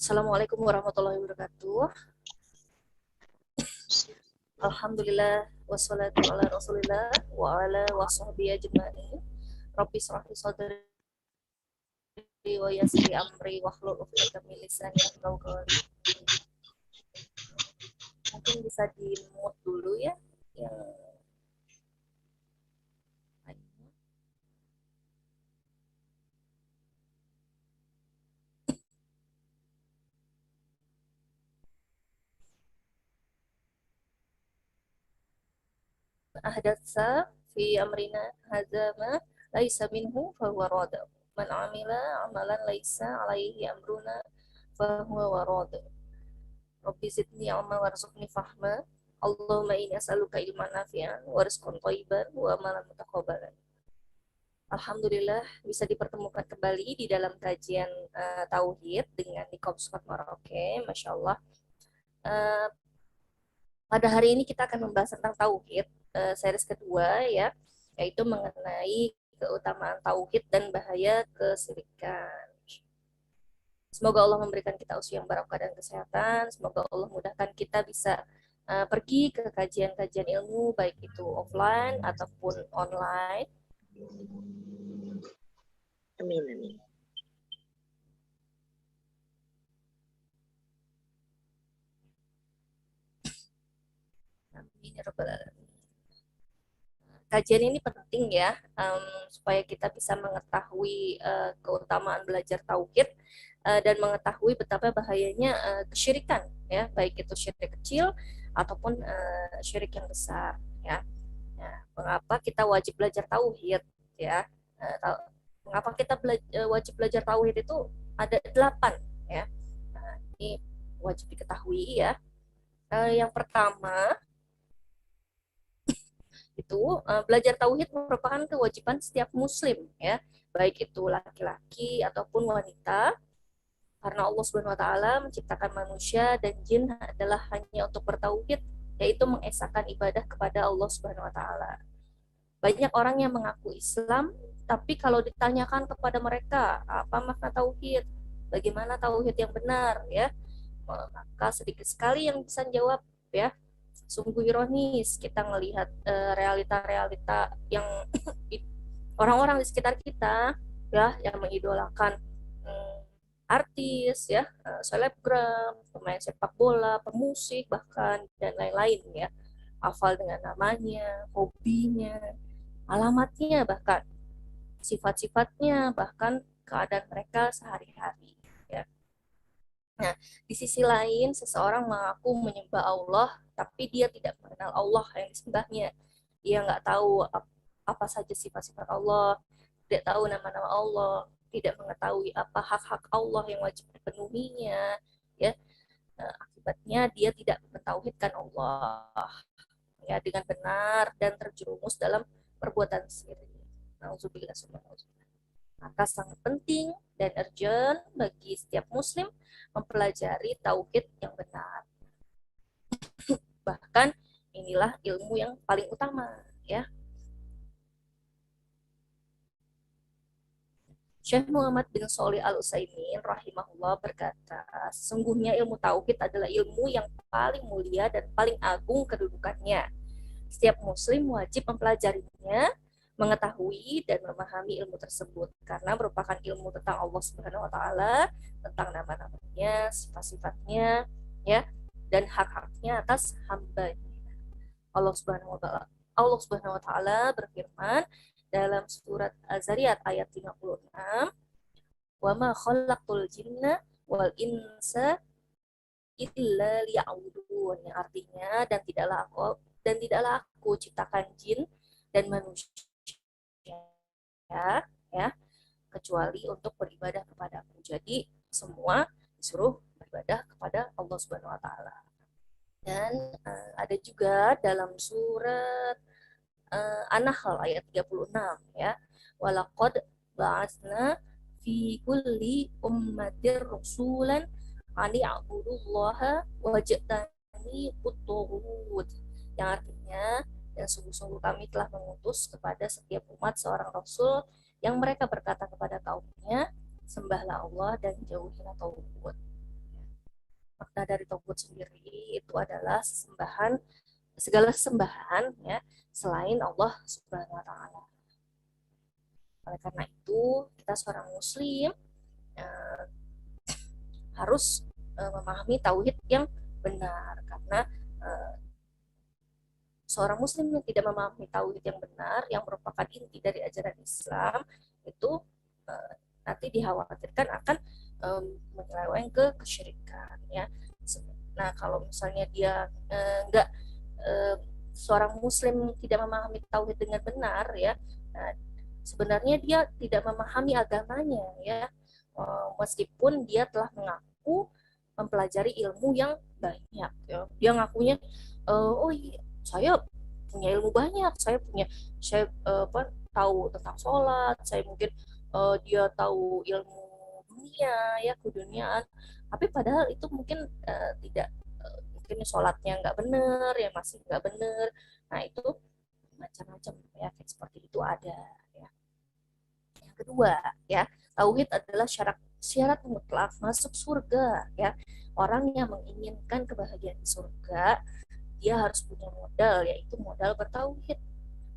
Assalamualaikum warahmatullahi wabarakatuh. Alhamdulillah wassalatu ala rasulillah wa ala washabihi ajma'in. Rabbi shrah li sadri wa yassir li amri wahlul 'uqdatam min lisani yafqahu qawli. Mungkin bisa di-mute dulu ya yang ahdatsa fi amrina hadza ma laisa minhu fa huwa rad. Man amila amalan laisa alaihi amruna fa huwa warad. Rabbi zidni ilma warzuqni fahma. Allahumma inni as'aluka ilman nafi'an wa rizqan thayyiban wa amalan mutaqabbalan. Alhamdulillah bisa dipertemukan kembali di dalam kajian Tauhid dengan Nikom Sukat Maroke. Masya Allah. Pada hari ini kita akan membahas tentang Tauhid, series kedua ya, yaitu mengenai keutamaan Tauhid dan bahaya kesyirikan. Semoga Allah memberikan kita usia yang barokah dan kesehatan. Semoga Allah mudahkan kita bisa pergi ke kajian-kajian ilmu, baik itu offline ataupun online. Amin, amin. Amin ya rabbal alamin. Kajian ini penting ya, supaya kita bisa mengetahui keutamaan belajar tauhid dan mengetahui betapa bahayanya kesyirikan ya, baik itu syirik kecil ataupun syirik yang besar ya. Nah, mengapa kita wajib belajar tauhid ya? Mengapa kita wajib belajar tauhid itu ada 8 ya. Nah, ini wajib diketahui ya. Yang pertama itu belajar tauhid merupakan kewajiban setiap muslim ya, baik itu laki-laki ataupun wanita, karena Allah Subhanahu wa taala menciptakan manusia dan jin adalah hanya untuk bertauhid, yaitu mengesahkan ibadah kepada Allah Subhanahu wa taala. Banyak orang yang mengaku Islam, tapi kalau ditanyakan kepada mereka apa makna tauhid, bagaimana tauhid yang benar ya, maka sedikit sekali yang bisa jawab ya. Sungguh ironis kita melihat realita-realita yang orang-orang di sekitar kita ya, yang mengidolakan artis ya, selebgram, pemain sepak bola, pemusik bahkan dan lain-lain ya, hafal dengan namanya, hobinya, alamatnya, bahkan sifat-sifatnya, bahkan keadaan mereka sehari-hari ya. Nah, di sisi lain seseorang mengaku menyembah Allah, tapi dia tidak mengenal Allah yang disembahnya. Dia nggak tahu apa saja sifat-sifat Allah, tidak tahu nama-nama Allah, tidak mengetahui apa hak-hak Allah yang wajib dipenuhinya. Ya, akibatnya dia tidak mentauhidkan Allah ya dengan benar dan terjerumus dalam perbuatan syirik. Nauzubillah subhanahu. Maka sangat penting dan urgent bagi setiap muslim mempelajari tauhid yang benar. Bahkan inilah ilmu yang paling utama ya. Syekh Muhammad bin Shalih Al-Utsaimin rahimahullah berkata, sesungguhnya ilmu tauhid adalah ilmu yang paling mulia dan paling agung kedudukannya. Setiap muslim wajib mempelajarinya, mengetahui dan memahami ilmu tersebut karena merupakan ilmu tentang Allah Subhanahu wa taala, tentang nama-namanya, sifat-sifatnya ya, dan hak-haknya atas hambanya. Allah Subhanahu wa taala berfirman dalam surat Az-Zariyat ayat 56, wa ma khalaqtul jinna wal insa illa liya'budun, yang artinya dan tidaklah aku ciptakan jin dan manusia ya kecuali untuk beribadah kepadaku. Jadi semua disuruh beribadah kepada Allah Subhanahu wa taala. Dan ada juga dalam surat An-Nahl ayat 36 ya. Walaqad ba'atsna fi kulli ummatir rasulan ani a'budullaha wajtani ut, yang artinya dan sungguh-sungguh kami telah mengutus kepada setiap umat seorang rasul yang mereka berkata kepada kaumnya, sembahlah Allah dan jauhilah tauhid. Makna dari tauhid sendiri itu adalah segala sembahan ya selain Allah Subhanahu wa taala. Oleh karena itu, kita seorang muslim eh, harus memahami tauhid yang benar, karena seorang muslim yang tidak memahami tauhid yang benar yang merupakan inti dari ajaran Islam itu nanti dikhawatirkan akan menyeleweng ke kesyirikan ya. Nah, kalau misalnya dia enggak seorang muslim tidak memahami tauhid dengan benar ya, nah, sebenarnya dia tidak memahami agamanya ya, meskipun dia telah mengaku mempelajari ilmu yang banyak ya. Dia ngakunya oh iya, saya punya ilmu banyak, saya tahu tentang sholat, saya mungkin dia tahu ilmu dunia ya, keduniaan, tapi padahal itu mungkin tidak, mungkin sholatnya nggak bener ya, masih nggak bener. Nah itu macam-macam penyakit seperti itu ada ya. Yang kedua ya, tauhid adalah syarat mutlak masuk surga ya. Orang yang menginginkan kebahagiaan di surga, dia harus punya modal, yaitu modal bertauhid.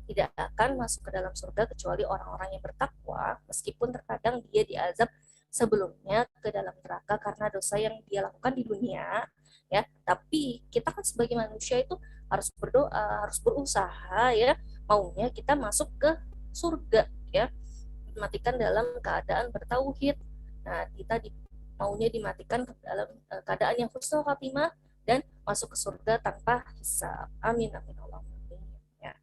Tidak akan masuk ke dalam surga kecuali orang-orang yang bertakwa, meskipun terkadang dia diazab sebelumnya ke dalam neraka karena dosa yang dia lakukan di dunia ya. Tapi kita kan sebagai manusia itu harus berdoa, harus berusaha ya, maunya kita masuk ke surga ya, dimatikan dalam keadaan bertauhid. Nah, kita maunya dimatikan ke dalam keadaan yang husnul khatimah dan masuk ke surga tanpa hisab. Amin amin Allah. Ya.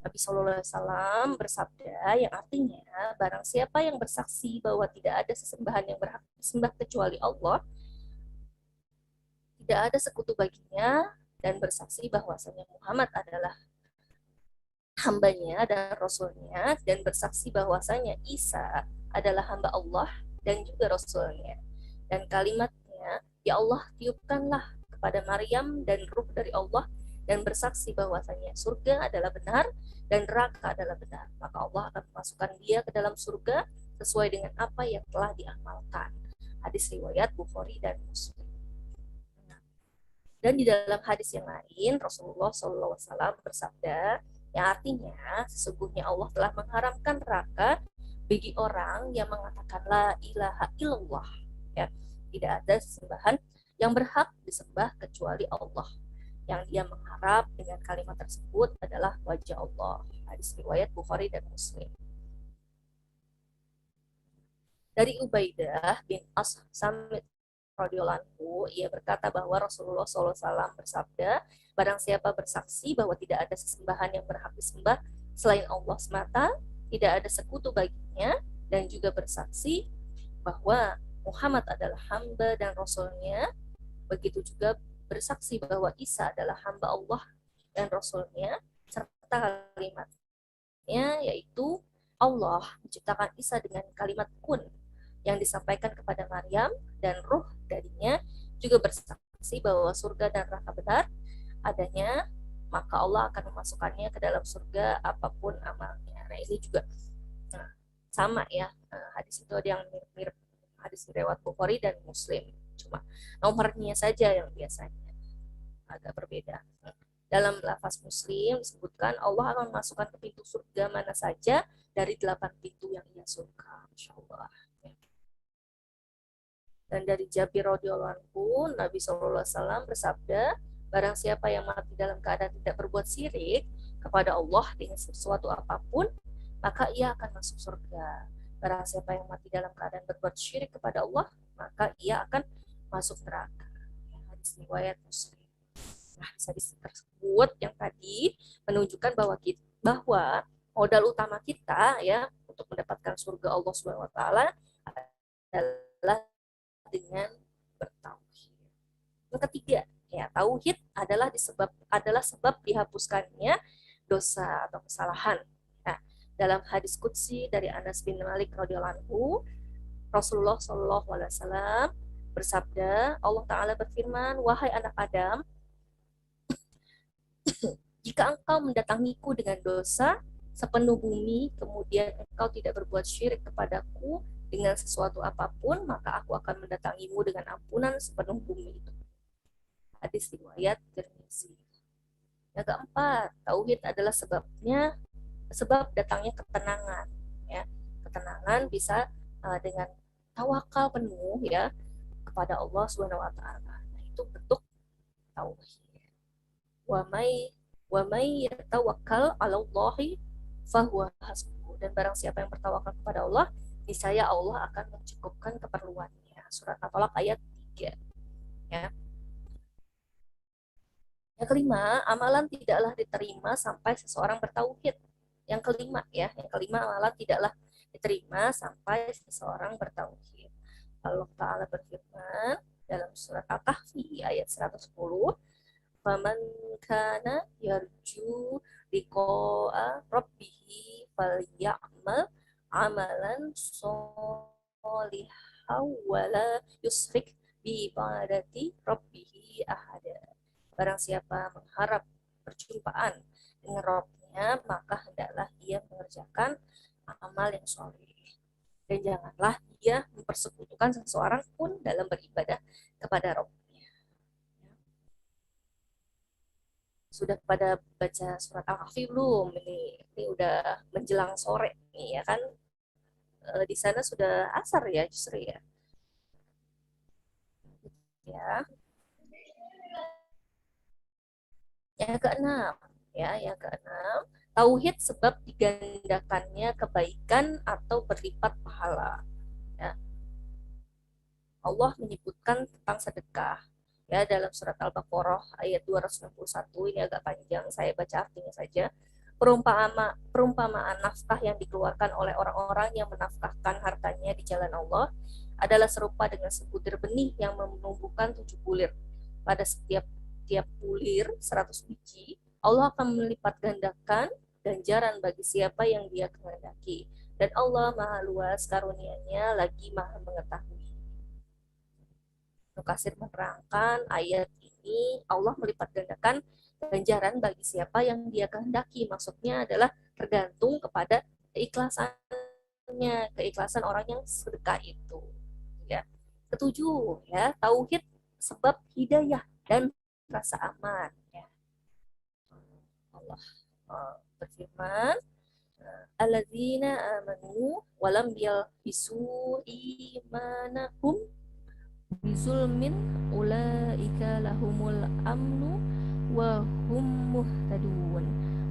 Nabi Shallallahu Alaihi Wasallam bersabda yang artinya barang siapa yang bersaksi bahwa tidak ada sesembahan yang berhak disembah kecuali Allah, tidak ada sekutu baginya, dan bersaksi bahwasanya Muhammad adalah hambanya dan rasulnya, dan bersaksi bahwasanya Isa adalah hamba Allah dan juga rasulnya, dan kalimatnya, ya Allah tiupkanlah kepada Maryam dan ruh dari Allah, dan bersaksi bahwasanya surga adalah benar dan neraka adalah benar, maka Allah akan memasukkan dia ke dalam surga sesuai dengan apa yang telah diamalkan. Hadis riwayat Bukhari dan Muslim. Dan di dalam hadis yang lain, Rasulullah SAW bersabda, yang artinya sesungguhnya Allah telah mengharamkan neraka bagi orang yang mengatakan la ilaha illallah ya, tidak ada sembahan yang berhak disembah kecuali Allah. Yang dia mengharap dengan kalimat tersebut adalah wajah Allah. Hadis riwayat Bukhari dan Muslim. Dari Ubaidah bin As-Samit radhiyallahu, ia berkata bahwa Rasulullah SAW bersabda, barang siapa bersaksi bahwa tidak ada sesembahan yang berhak disembah selain Allah semata, tidak ada sekutu baginya, dan juga bersaksi bahwa Muhammad adalah hamba dan rasulnya, begitu juga bersaksi bahwa Isa adalah hamba Allah dan rasulnya, serta kalimatnya yaitu Allah menciptakan Isa dengan kalimat kun yang disampaikan kepada Maryam dan ruh darinya, juga bersaksi bahwa surga dan neraka benar adanya, maka Allah akan memasukkannya ke dalam surga apapun amalnya. Nah ini juga sama ya, hadis itu ada yang mirip hadis riwayat Bukhari dan Muslim, cuma nomornya saja yang biasanya agak berbeda. Dalam lafaz Muslim disebutkan Allah akan memasukkan ke pintu surga mana saja dari 8 pintu yang ia suka. Masya Allah. Dan dari Jabir radhiyallahu anhu, Nabi SAW bersabda, barang siapa yang mati dalam keadaan tidak berbuat syirik kepada Allah dengan sesuatu apapun, maka ia akan masuk surga. Barang siapa yang mati dalam keadaan berbuat syirik kepada Allah, maka ia akan masuk neraka. Hadis riwayat Muslim. Nah, hadis tersebut yang tadi menunjukkan bahwa modal utama kita ya untuk mendapatkan surga Allah Subhanahu wa taala adalah dengan bertauhid. Yang ketiga, ya tauhid adalah sebab dihapuskannya dosa atau kesalahan. Nah, dalam hadis qudsi dari Anas bin Malik radhiyallahu anhu, Rasulullah Shallallahu alaihi wasallam bersabda, Allah taala berfirman, "Wahai anak Adam, jika engkau mendatangiku dengan dosa sepenuh bumi, kemudian engkau tidak berbuat syirik kepadaku dengan sesuatu apapun, maka aku akan mendatangimu dengan ampunan sepenuh bumi itu." Hadis riwayat Tirmizi. Yang keempat, tauhid adalah sebab datangnya ketenangan. Ya, ketenangan bisa dengan tawakal penuh ya kepada Allah Subhanahu wa taala. Nah, itu bentuk tauhid. Wa may yatawakkal 'alallahi fahuwa hasbuh. Dan barang siapa yang bertawakal kepada Allah, niscaya Allah akan mencukupkan keperluannya. Surat At-Talaq ayat 3. Ya. Yang kelima, amalan tidaklah diterima sampai seseorang bertauhid. Yang kelima ya, yang kelima amalan tidaklah diterima sampai seseorang bertauhid. Allah Ta'ala berfirman dalam surat Al-Kahfi ayat 110, "Faman kana yarju liqa'a rabbih falyamal amalan sholihan wala yusrik bi ibadati rabbih ahada." Barang siapa mengharap perjumpaan dengan Rabb-nya, maka hendaklah ia mengerjakan amal yang soleh. Dan janganlah ia mempersekutukan seseorang pun dalam beribadah kepada Rabb-nya. Sudah pada baca surat Al-Kahfi belum? Ini udah menjelang sore nih ya kan? Di sana sudah asar ya justru ya. Ya. Yang keenam, ya, yang keenam, tauhid sebab digandakannya kebaikan atau berlipat pahala. Ya. Allah menyebutkan tentang sedekah ya dalam surat Al-Baqarah ayat 261. Ini agak panjang, saya baca artinya saja. Perumpamaan nafkah yang dikeluarkan oleh orang-orang yang menafkahkan hartanya di jalan Allah adalah serupa dengan sebutir benih yang menumbuhkan 7 bulir. Pada setiap bulir 100 biji, Allah akan melipat gandakan ganjaran bagi siapa yang dia kehendaki. Dan Allah maha luas karunia-Nya lagi maha mengetahui. Nukasir menerangkan ayat ini Allah melipat gandakan ganjaran bagi siapa yang dia kehendaki. Maksudnya adalah tergantung kepada keikhlasan orang yang sedekah itu. Ya. Ketujuh, ya, tauhid sebab hidayah dan rasa aman. Ya. Allah berfirman, "Alladzina amanu walam yalbisu imanahum bizulmin ulaika lahumul amnu wa hum muhtadun."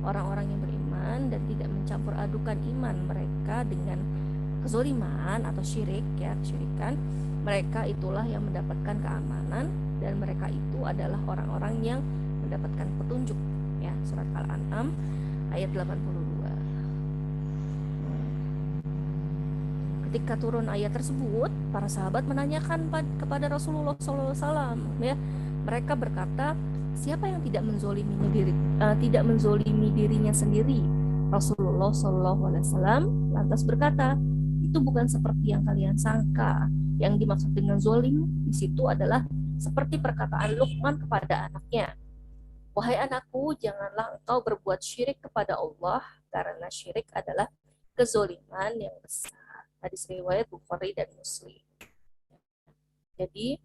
Orang-orang yang beriman dan tidak mencampur adukan iman mereka dengan kezoliman atau syirik ya, kesyirikan, mereka itulah yang mendapatkan keamanan dan mereka itu adalah orang-orang yang mendapatkan petunjuk ya. Surat Al-An'am ayat 82. Ketika turun ayat tersebut, para sahabat menanyakan kepada Rasulullah SAW, ya, mereka berkata, siapa yang tidak menzolimi dirinya sendiri? Rasulullah SAW lantas berkata, itu bukan seperti yang kalian sangka. Yang dimaksud dengan zolim di situ adalah seperti perkataan Luqman kepada anaknya, wahai anakku, janganlah engkau berbuat syirik kepada Allah, karena syirik adalah kezoliman yang besar. Hadis riwayat Bukhari dan Muslim. Jadi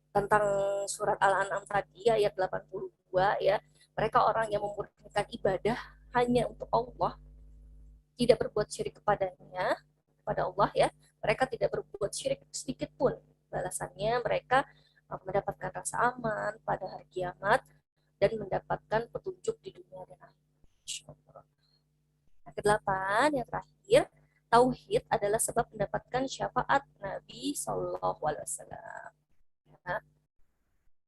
tentang surat Al-An'am tadi ayat 82 ya, mereka orang yang memurnikan ibadah hanya untuk Allah, tidak berbuat syirik kepada Allah ya. Mereka tidak berbuat syirik sedikit pun. Balasannya mereka mendapatkan rasa aman pada hari kiamat dan mendapatkan petunjuk di dunia dan akhirat. Dan yang terakhir, tauhid adalah sebab mendapatkan syafaat Nabi Shallallahu Alaihi Wasallam.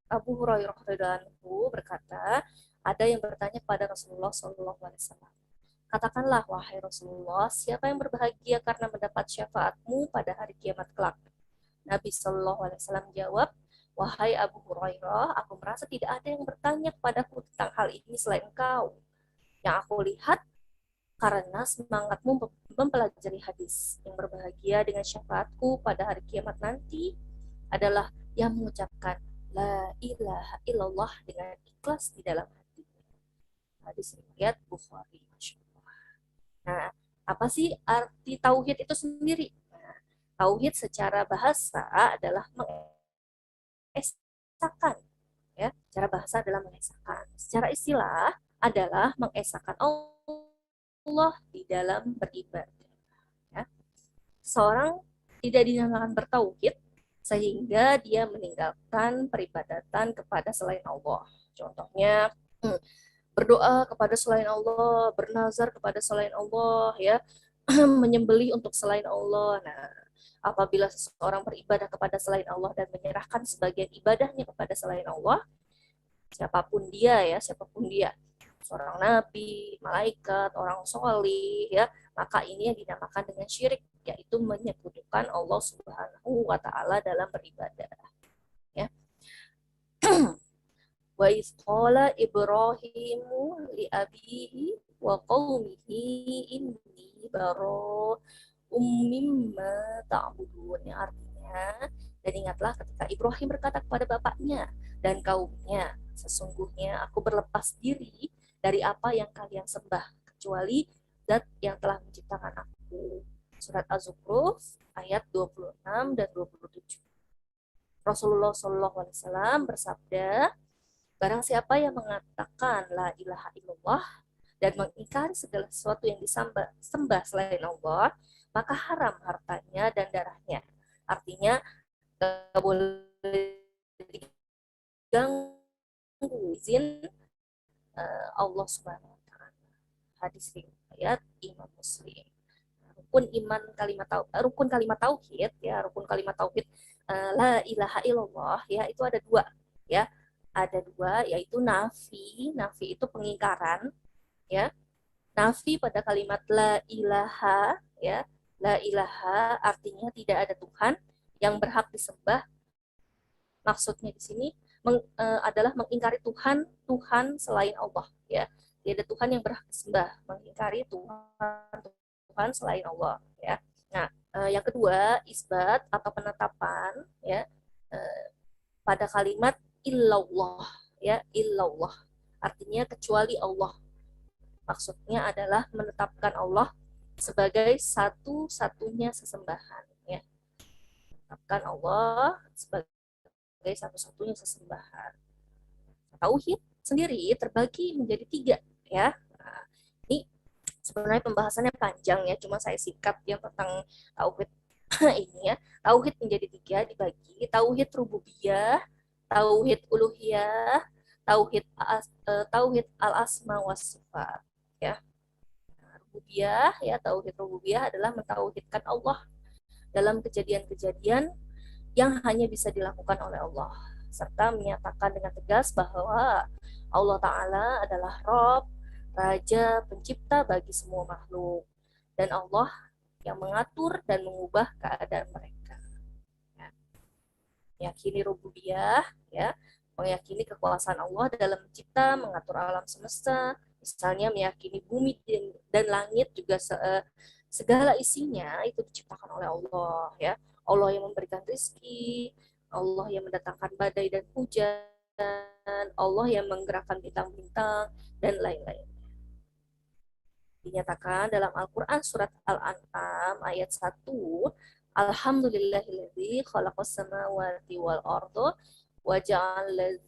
Abu Hurairah radhiyallahu anhu berkata, ada yang bertanya kepada Rasulullah Shallallahu Alaihi Wasallam, katakanlah wahai Rasulullah, siapa yang berbahagia karena mendapat syafaatmu pada hari kiamat kelak? Nabi Shallallahu Alaihi Wasallam jawab, wahai Abu Hurairah, aku merasa tidak ada yang bertanya kepadaku tentang hal ini selain engkau. Yang aku lihat karena semangatmu mempelajari hadis, yang berbahagia dengan syafaatku pada hari kiamat nanti adalah yang mengucapkan la ilaha illallah dengan ikhlas di dalam hati. Hadis riwayat Bukhari. Nah, apa sih arti tauhid itu sendiri? Nah, tauhid secara bahasa adalah mengesahkan, ya. Secara bahasa adalah mengesahkan. Secara istilah adalah mengesahkan Allah di dalam beribadah. Ya. Seorang tidak dinamakan bertauhid sehingga dia meninggalkan peribadatan kepada selain Allah. Contohnya, berdoa kepada selain Allah, bernazar kepada selain Allah, ya, menyembelih untuk selain Allah. Nah, apabila seseorang beribadah kepada selain Allah dan menyerahkan sebagian ibadahnya kepada selain Allah, siapapun dia, seorang nabi, malaikat, orang solih, ya, maka ini yang dinamakan dengan syirik, yaitu menyekutukan Allah Subhanahu wa Ta'ala dalam beribadah. Ya. Wa isqala Ibrahimu li abihi wa qaumihi inni baro mimma ta'budun. Artinya, dan ingatlah ketika Ibrahim berkata kepada bapaknya dan kaumnya, sesungguhnya aku berlepas diri dari apa yang kalian sembah, kecuali Zat yang telah menciptakan aku. Surat Az-Zukhruf ayat 26 dan 27. Rasulullah SAW bersabda, barang siapa yang mengatakan la ilaha illallah dan mengingkari segala sesuatu yang disembah selain Allah, maka haram hartanya dan darahnya. Artinya, tidak boleh diganggu izin Allah Subhanahu wa Ta'ala. Hadis riwayat Imam Muslim. Rukun kalimat tauhid, ya, rukun kalimat tauhid la ilaha illallah, ya, itu ada dua, ya. Ada dua, yaitu nafi. Nafi itu pengingkaran, ya. Nafi pada kalimat la ilaha, ya. La ilaha artinya tidak ada Tuhan yang berhak disembah. Maksudnya di sini adalah mengingkari Tuhan selain Allah, ya. Tidak ada Tuhan yang berhak disembah, mengingkari Tuhan selain Allah, ya. Nah, yang kedua, isbat atau penetapan, ya, pada kalimat illallah, ya, illallah artinya kecuali Allah. Maksudnya adalah menetapkan Allah sebagai satu-satunya sesembahan, ya. Menetapkan Allah sebagai satu-satunya sesembahan. Tauhid sendiri terbagi menjadi 3, ya. Nah, ini sebenarnya pembahasannya panjang, ya, cuma saya singkat yang tentang tauhid ini, ya. Tauhid menjadi 3, dibagi tauhid rububiyah, tauhid uluhiyah, tauhid al-asma was sifat, ya. Rububiyah, ya, tauhid rububiyah adalah mentauhidkan Allah dalam kejadian-kejadian yang hanya bisa dilakukan oleh Allah, serta menyatakan dengan tegas bahwa Allah Ta'ala adalah Rabb, Raja, Pencipta bagi semua makhluk, dan Allah yang mengatur dan mengubah keadaan mereka. Ya. Meyakini rububiyah, ya, meyakini kekuasaan Allah dalam mencipta, mengatur alam semesta, misalnya meyakini bumi dan langit juga segala isinya itu diciptakan oleh Allah, ya. Allah yang memberikan rezeki, Allah yang mendatangkan badai dan hujan, Allah yang menggerakkan bintang-bintang, dan lain-lain. Dinyatakan dalam Al-Quran surat Al-An'am ayat 1, Alhamdulillahilladzi khalaqas samawati wal arda wa ja'ala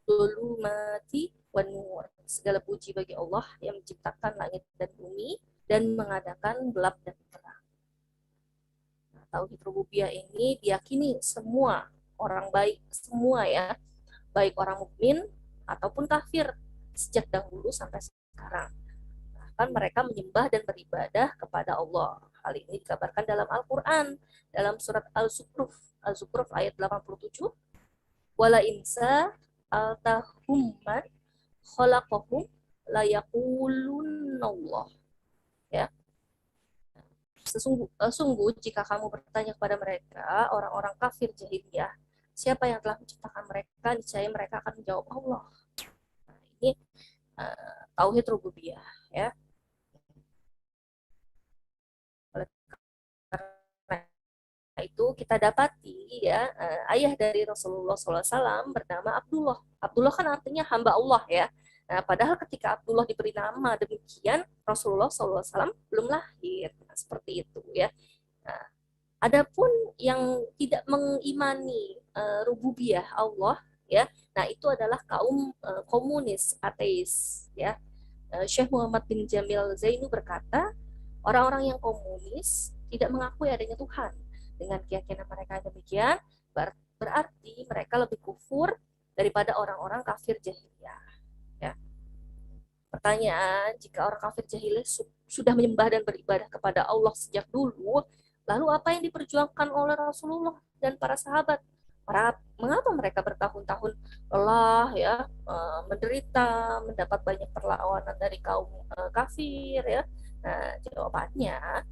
dzulumati wan nur. Segala puji bagi Allah yang menciptakan langit dan bumi dan mengadakan gelap dan terang. Nah, tauhid rububiyah ini diyakini semua orang baik, semua, ya, baik orang mukmin ataupun kafir sejak dahulu sampai sekarang. bahkan mereka menyembah dan beribadah kepada Allah. Hal ini dikabarkan dalam Al-Quran, dalam surat Al-Zukhruf ayat 87, wala insa altahumman khalaqahum layakulunallah. Ya, sungguh jika kamu bertanya kepada mereka, orang-orang kafir jahiliyah, siapa yang telah menciptakan mereka, niscaya mereka akan menjawab Allah. Nah, ini tauhid rububiyah, ya. Oleh karena itu kita dapati, ya, ayah dari Rasulullah SAW bernama Abdullah. Abdullah kan artinya hamba Allah, ya. Nah, padahal ketika Abdullah diberi nama demikian, Rasulullah SAW belum lahir. Nah, seperti itu, ya. Nah, adapun yang tidak mengimani rububiyah Allah, ya, nah itu adalah kaum komunis, ateis, ya. Syekh Muhammad bin Jamil Zainu berkata, orang-orang yang komunis tidak mengakui adanya Tuhan. Dengan keyakinan mereka demikian, berarti mereka lebih kufur daripada orang-orang kafir jahiliyah. Ya. Pertanyaan, jika orang kafir jahiliyah sudah menyembah dan beribadah kepada Allah sejak dulu, lalu apa yang diperjuangkan oleh Rasulullah dan para sahabat? Mengapa mereka bertahun-tahun lelah, ya, menderita, mendapat banyak perlawanan dari kaum kafir, ya? Nah, jawabannya,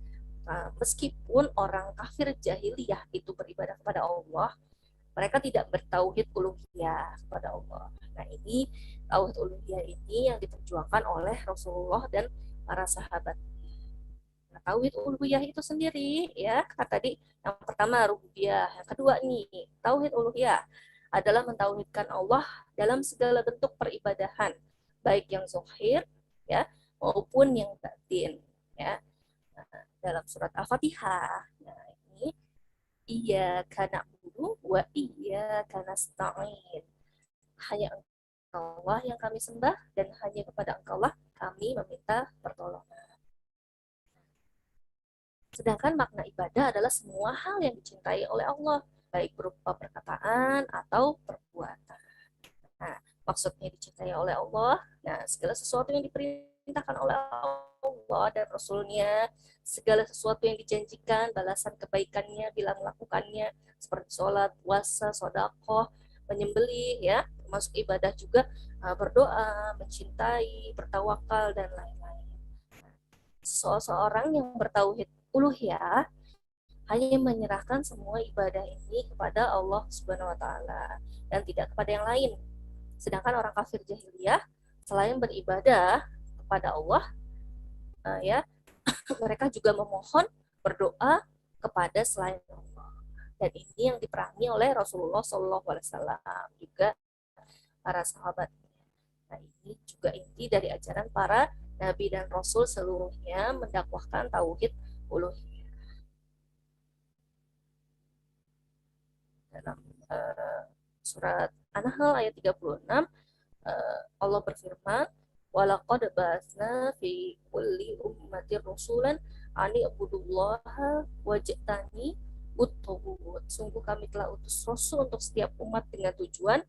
meskipun orang kafir jahiliyah itu beribadah kepada Allah, mereka tidak bertauhid uluhiyah kepada Allah. Nah, ini tauhid uluhiyah ini yang diperjuangkan oleh Rasulullah dan para sahabat. Nah, tauhid uluhiyah itu sendiri, ya, tadi yang pertama rububiyah, yang kedua nih tauhid uluhiyah adalah mentauhidkan Allah dalam segala bentuk peribadahan, baik yang zahir, ya, maupun yang batin, ya. Nah, dalam surat Al-Fatihah, nah ini iyyaka na'budu wa iyyaka nasta'in. Hanya Engkau lah yang kami sembah dan hanya kepada Engkau lah kami meminta pertolongan. Sedangkan makna ibadah adalah semua hal yang dicintai oleh Allah, baik berupa perkataan atau perbuatan. Nah, maksudnya dicintai oleh Allah, nah segala sesuatu yang diperintahkan oleh Allah dan Rasulnya, segala sesuatu yang dijanjikan balasan kebaikannya bila melakukannya, seperti sholat, puasa, sodakoh, menyembelih, ya, termasuk ibadah juga, berdoa, mencintai, bertawakal, dan lain-lain. Seseorang yang bertauhid uluhiyah hanya menyerahkan semua ibadah ini kepada Allah Subhanahu wa taala dan tidak kepada yang lain. Sedangkan orang kafir jahiliyah selain beribadah kepada Allah, ya, mereka juga memohon, berdoa kepada selain Allah. Dan ini yang diperangi oleh Rasulullah SAW juga para sahabat. Nah, ini juga inti dari ajaran para nabi dan rasul seluruhnya mendakwahkan tauhid uluhiyah. Dalam surat An-Nahl ayat 36, Allah berfirman, walaqad ba'atsna fi kulli ummatin rasulan ani ibudullaha wajtani butuhut. Sungguh kami telah utus rasul untuk setiap umat dengan tujuan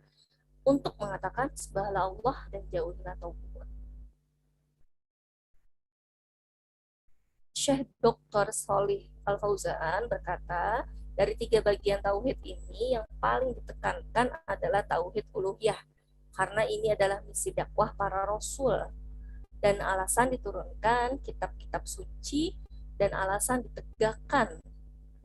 untuk mengatakan sembahlah Allah dan jauhilah tauhid. Syekh Dr. Sholih Al-Fauzan berkata, dari tiga bagian tauhid ini yang paling ditekankan adalah tauhid uluhiyah, karena ini adalah misi dakwah para rasul dan alasan diturunkan kitab-kitab suci dan alasan ditegakkan,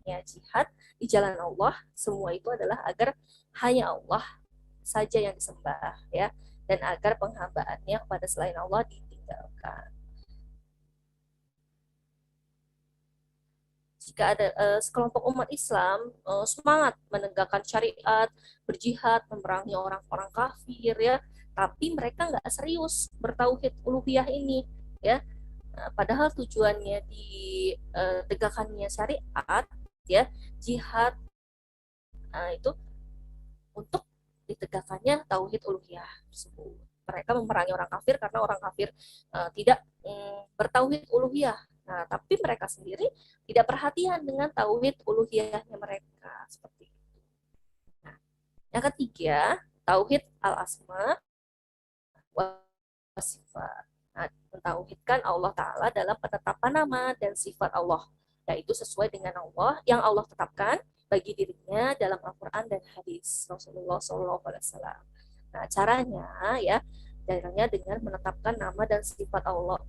ya, jihad di jalan Allah, semua itu adalah agar hanya Allah saja yang disembah, ya, dan agar penghambaannya kepada selain Allah ditinggalkan. Jika ada sekelompok umat Islam semangat menegakkan syariat, berjihad, memerangi orang-orang kafir, ya, tapi mereka nggak serius bertauhid uluhiyah ini, ya. Nah, padahal tujuannya ditegakkannya syariat, ya, jihad, itu untuk ditegakkannya tauhid uluhiyah tersebut. Mereka memerangi orang kafir karena orang kafir tidak bertauhid uluhiyah. Nah, tapi mereka sendiri tidak perhatian dengan tauhid uluhiyahnya mereka, seperti itu. Nah, yang ketiga, tauhid al-asma wa sifat. Nah, mentauhidkan Allah Ta'ala dalam penetapan nama dan sifat Allah, yaitu sesuai dengan Allah yang Allah tetapkan bagi dirinya dalam Al-Quran dan hadis Rasulullah SAW. Nah, caranya dengan menetapkan nama dan sifat Allah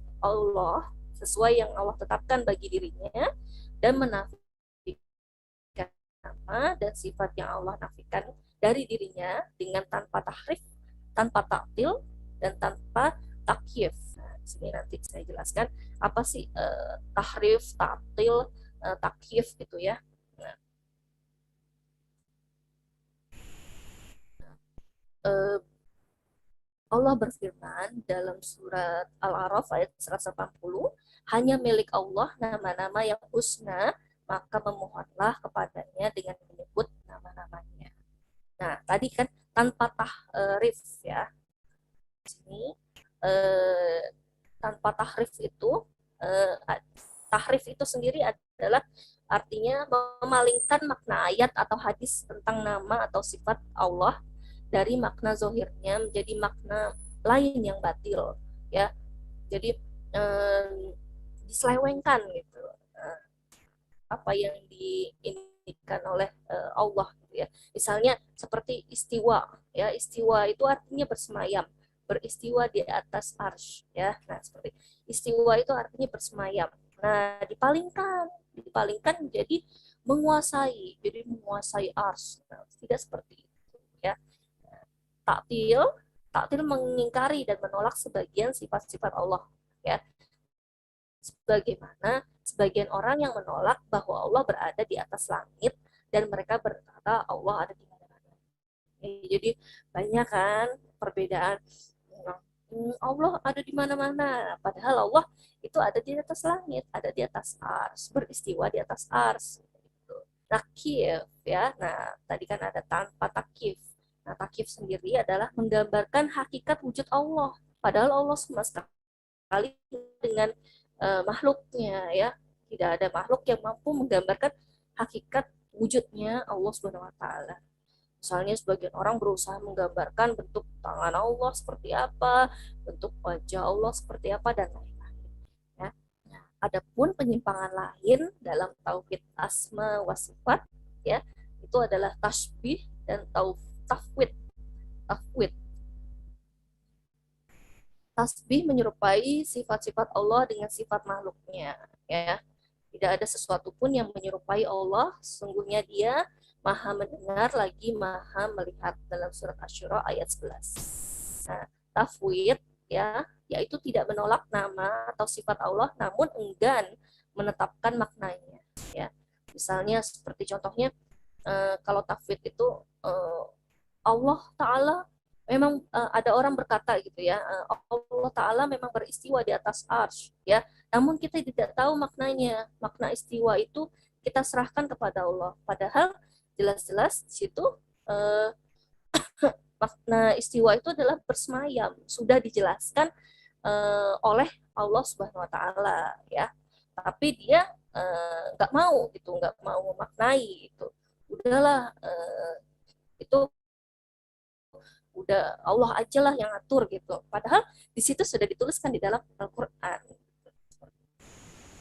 sesuai yang Allah tetapkan bagi dirinya dan menafikan nama dan sifat yang Allah nafikan dari dirinya dengan tanpa tahrif, tanpa taktil, dan tanpa takyif. Nah, di sini nanti saya jelaskan apa sih tahrif, taktil, takyif gitu ya. Nah, Allah berfirman dalam surat Al-A'raf ayat 180, hanya milik Allah nama-nama yang husna, maka memohonlah kepadanya dengan menyebut nama-namanya. Nah, tadi kan tanpa tahrif ya. Di sini tanpa tahrif itu tahrif itu sendiri adalah artinya memalingkan makna ayat atau hadis tentang nama atau sifat Allah dari makna zohirnya menjadi makna lain yang batil ya, jadi diselewengkan gitu apa yang diinginkan oleh Allah gitu ya. Misalnya seperti istiwa ya, istiwa itu artinya bersemayam, beristiwa di atas arsy ya. Nah, seperti istiwa itu artinya bersemayam. Nah, dipalingkan menjadi menguasai, jadi menguasai arsy. Nah, tidak seperti itu ya. Taktil, taktil mengingkari dan menolak sebagian sifat-sifat Allah ya. Sebagaimana sebagian orang yang menolak bahwa Allah berada di atas langit dan mereka berkata Allah ada di mana-mana. Jadi banyak kan perbedaan. Allah ada di mana-mana, padahal Allah itu ada di atas langit, ada di atas ars, beristiwa di atas ars. Takif ya. Nah, tadi kan ada tanpa takif. Nah, takif sendiri adalah menggambarkan hakikat wujud Allah. Padahal Allah sama sekali dengan makhluknya ya. Tidak ada makhluk yang mampu menggambarkan hakikat wujudnya Allah Subhanahu wa taala. Misalnya sebagian orang berusaha menggambarkan bentuk tangan Allah seperti apa, bentuk wajah Allah seperti apa dan lain-lain. Ya. Nah, adapun penyimpangan lain dalam tauhid asma wa sifat ya, itu adalah tasbih dan tafwid. Tafwid. Tasbih menyerupai sifat-sifat Allah dengan sifat makhluknya ya. Tidak ada sesuatu pun yang menyerupai Allah, sesungguhnya Dia Maha mendengar lagi Maha melihat dalam surat Asy-Syura ayat 11. Nah, tafwid ya, yaitu tidak menolak nama atau sifat Allah namun enggan menetapkan maknanya ya. Misalnya seperti contohnya kalau tafwid itu Allah Ta'ala memang ada orang berkata gitu ya, Allah Ta'ala memang beristiwa di atas arsy ya, namun kita tidak tahu maknanya. Makna istiwa itu kita serahkan kepada Allah, padahal jelas-jelas di situ makna istiwa itu adalah bersemayam, sudah dijelaskan oleh Allah Subhanahu Wa Ta'ala ya, tapi dia nggak mau gitu, nggak mau memaknai itu. Udahlah, itu udah Allah aja lah yang atur gitu. Padahal di situ sudah dituliskan di dalam Al-Quran.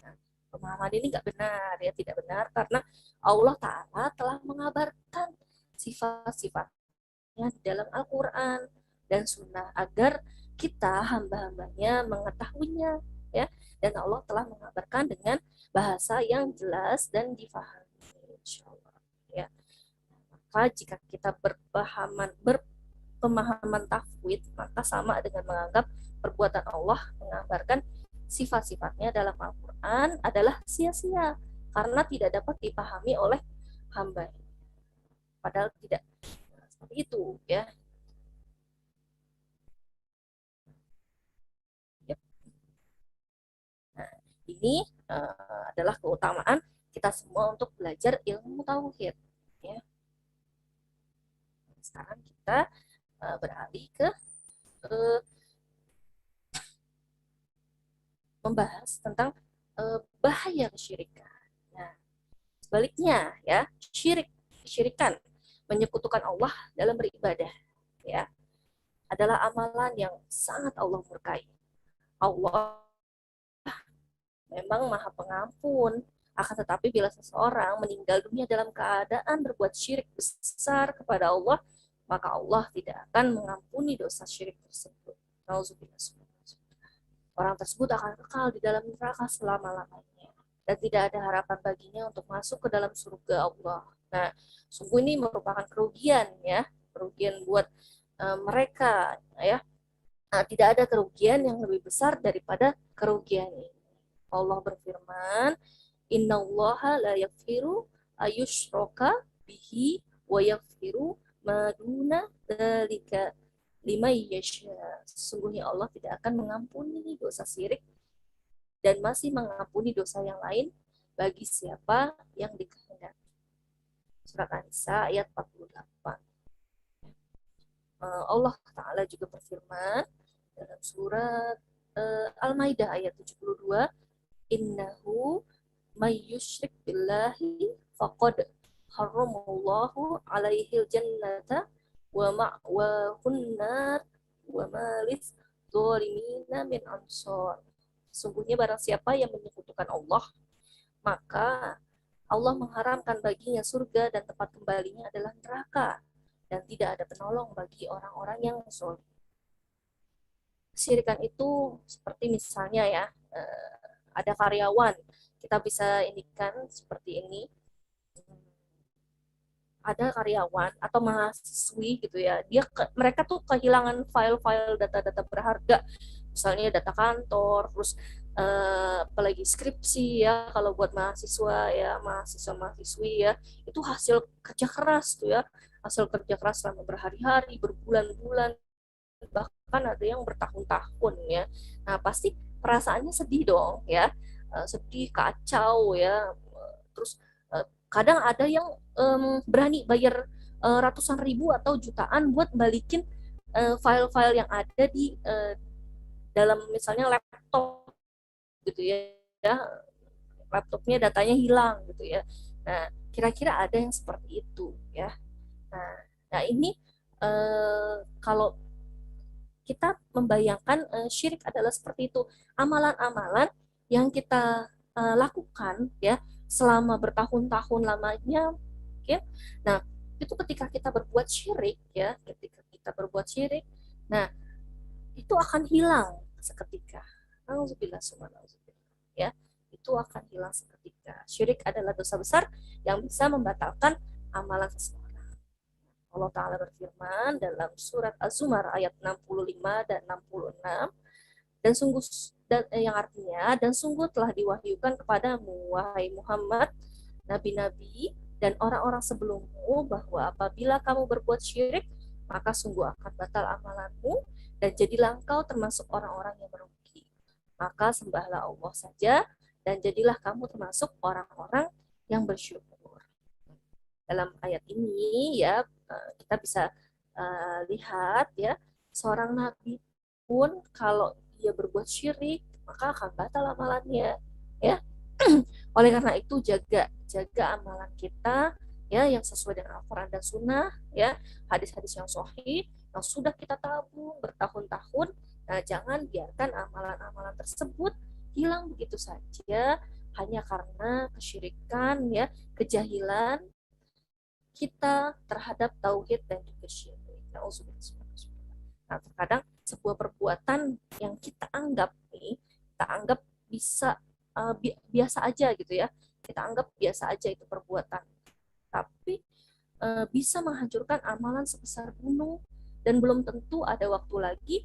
Nah, pemahaman ini nggak benar ya, tidak benar karena Allah Ta'ala telah mengabarkan sifat-sifatnya di dalam Al-Quran dan Sunnah agar kita hamba-hambanya mengetahuinya ya, dan Allah telah mengabarkan dengan bahasa yang jelas dan difahami insyaallah ya. Maka jika kita pemahaman tafwid, maka sama dengan menganggap perbuatan Allah mengabarkan sifat-sifatnya dalam Al-Quran adalah sia-sia karena tidak dapat dipahami oleh hamba. Padahal tidak seperti itu ya. Nah, ini adalah keutamaan kita semua untuk belajar ilmu tauhid ya. Sekarang kita beralih ke membahas tentang bahaya kesyirikan. Nah, sebaliknya ya, kesyirikan menyekutukan Allah dalam beribadah ya adalah amalan yang sangat Allah murkai. Allah memang Maha Pengampun. Akan tetapi bila seseorang meninggal dunia dalam keadaan berbuat syirik besar kepada Allah, maka Allah tidak akan mengampuni dosa syirik tersebut. Nauzubillah. Orang tersebut akan kekal di dalam neraka selama-lamanya dan tidak ada harapan baginya untuk masuk ke dalam surga Allah. Nah, sungguh ini merupakan kerugian ya, kerugian buat mereka ya. Nah, tidak ada kerugian yang lebih besar daripada kerugian ini. Allah berfirman, Innallaha la yaghfiru ayyushraka bihi wa yaghfiru ma duna dzalika liman yasha. Sesungguhnya Allah tidak akan mengampuni dosa syirik dan masih mengampuni dosa yang lain bagi siapa yang dikehendaki. Surat An-Nisa ayat 48. Allah Ta'ala juga berfirman dalam surat Al-Maidah ayat 72, Innahu mayyushrik billahi faqad harramallahu alaihil jannata wa ma'wahun nar wa malis zalimina min ansor. Sungguhnya barang siapa yang menyekutukan Allah, maka Allah mengharamkan baginya surga dan tempat kembalinya adalah neraka dan tidak ada penolong bagi orang-orang yang zalim. Kesyirikan itu seperti misalnya ya, ada karyawan, kita bisa indikan seperti ini, ada karyawan atau mahasiswi gitu ya, mereka tuh kehilangan file-file data-data berharga, misalnya data kantor, terus apalagi skripsi ya, kalau buat mahasiswa ya, mahasiswa-mahasiswi ya, itu hasil kerja keras tuh ya, hasil kerja keras selama berhari-hari, berbulan-bulan, bahkan ada yang bertahun-tahun ya. Nah, pasti perasaannya sedih dong ya, sedih, kacau ya. Terus kadang ada yang berani bayar ratusan ribu atau jutaan buat balikin file-file yang ada di dalam misalnya laptop gitu ya, laptopnya datanya hilang gitu ya. Nah, kira-kira ada yang seperti itu ya. Nah ini kalau kita membayangkan syirik adalah seperti itu, amalan-amalan yang kita lakukan ya selama bertahun-tahun lamanya, okay? Nah itu ketika kita berbuat syirik ya, ketika kita berbuat syirik, nah itu akan hilang seketika. Nauzubillah ya, itu akan hilang seketika. Syirik adalah dosa besar yang bisa membatalkan amalan seseorang. Allah Ta'ala berfirman dalam surat Az-Zumar ayat 65 dan 66, dan sungguh yang artinya, dan sungguh telah diwahyukan kepadamu wahai Muhammad, nabi-nabi dan orang-orang sebelummu, bahwa apabila kamu berbuat syirik, maka sungguh akan batal amalanmu dan jadilah engkau termasuk orang-orang yang merugi. Maka sembahlah Allah saja dan jadilah kamu termasuk orang-orang yang bersyukur. Dalam ayat ini ya, kita bisa lihat ya, seorang nabi pun kalau dia berbuat syirik maka akan batal amalannya ya. Oleh karena itu jaga amalan kita ya, yang sesuai dengan Al-Quran dan Sunnah ya, hadis-hadis yang sahih yang sudah kita tabung bertahun-tahun. Nah, jangan biarkan amalan-amalan tersebut hilang begitu saja hanya karena kesyirikan ya, kejahilan kita terhadap tauhid dan juga syirik. Nah, terkadang sebuah perbuatan yang kita anggap bisa biasa aja gitu ya, kita anggap biasa aja itu perbuatan, tapi bisa menghancurkan amalan sebesar gunung, dan belum tentu ada waktu lagi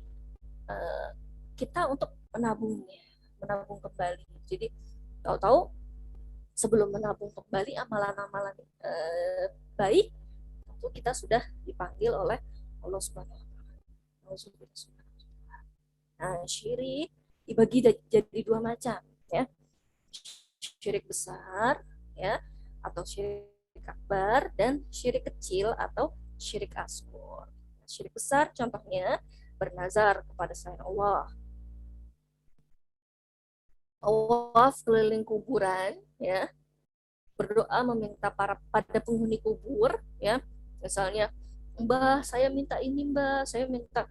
kita untuk menabung kembali. Jadi tahu-tahu sebelum menabung kembali amalan-amalan baik, tentu kita sudah dipanggil oleh Allah Subhanahu wa Ta'ala. Nah, syirik dibagi jadi dua macam ya. Syirik besar ya, atau syirik akbar, dan syirik kecil atau syirik asghar. Syirik besar contohnya bernazar kepada selain Allah, tawaf keliling kuburan ya, berdoa meminta pada penghuni kubur ya, misalnya, Mbah saya minta ini, Mbah saya minta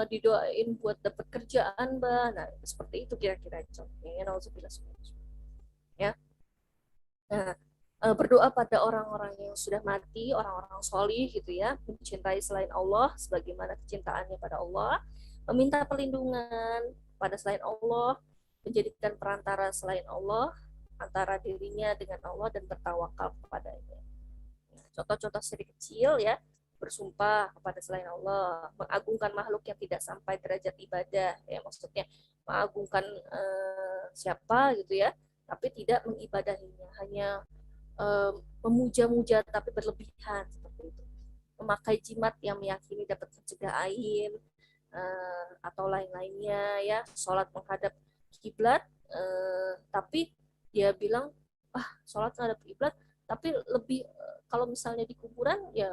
didoain buat dapat kerjaan, Mbak. Nah, seperti itu kira-kira contohnya. Nauzubillah, ya. Nah, berdoa pada orang-orang yang sudah mati, orang-orang solih gitu ya, mencintai selain Allah sebagaimana kecintaannya pada Allah, meminta perlindungan pada selain Allah, menjadikan perantara selain Allah antara dirinya dengan Allah dan bertawakal kepadanya. Nah, contoh-contoh syirik kecil ya, bersumpah kepada selain Allah, mengagungkan makhluk yang tidak sampai derajat ibadah, ya maksudnya mengagungkan siapa gitu ya, tapi tidak mengibadahinya, hanya memuja-muja tapi berlebihan seperti itu. Memakai jimat yang meyakini dapat mencegah ain atau lain-lainnya ya, sholat menghadap kiblat tapi dia bilang sholat menghadap kiblat tapi lebih kalau misalnya di kuburan ya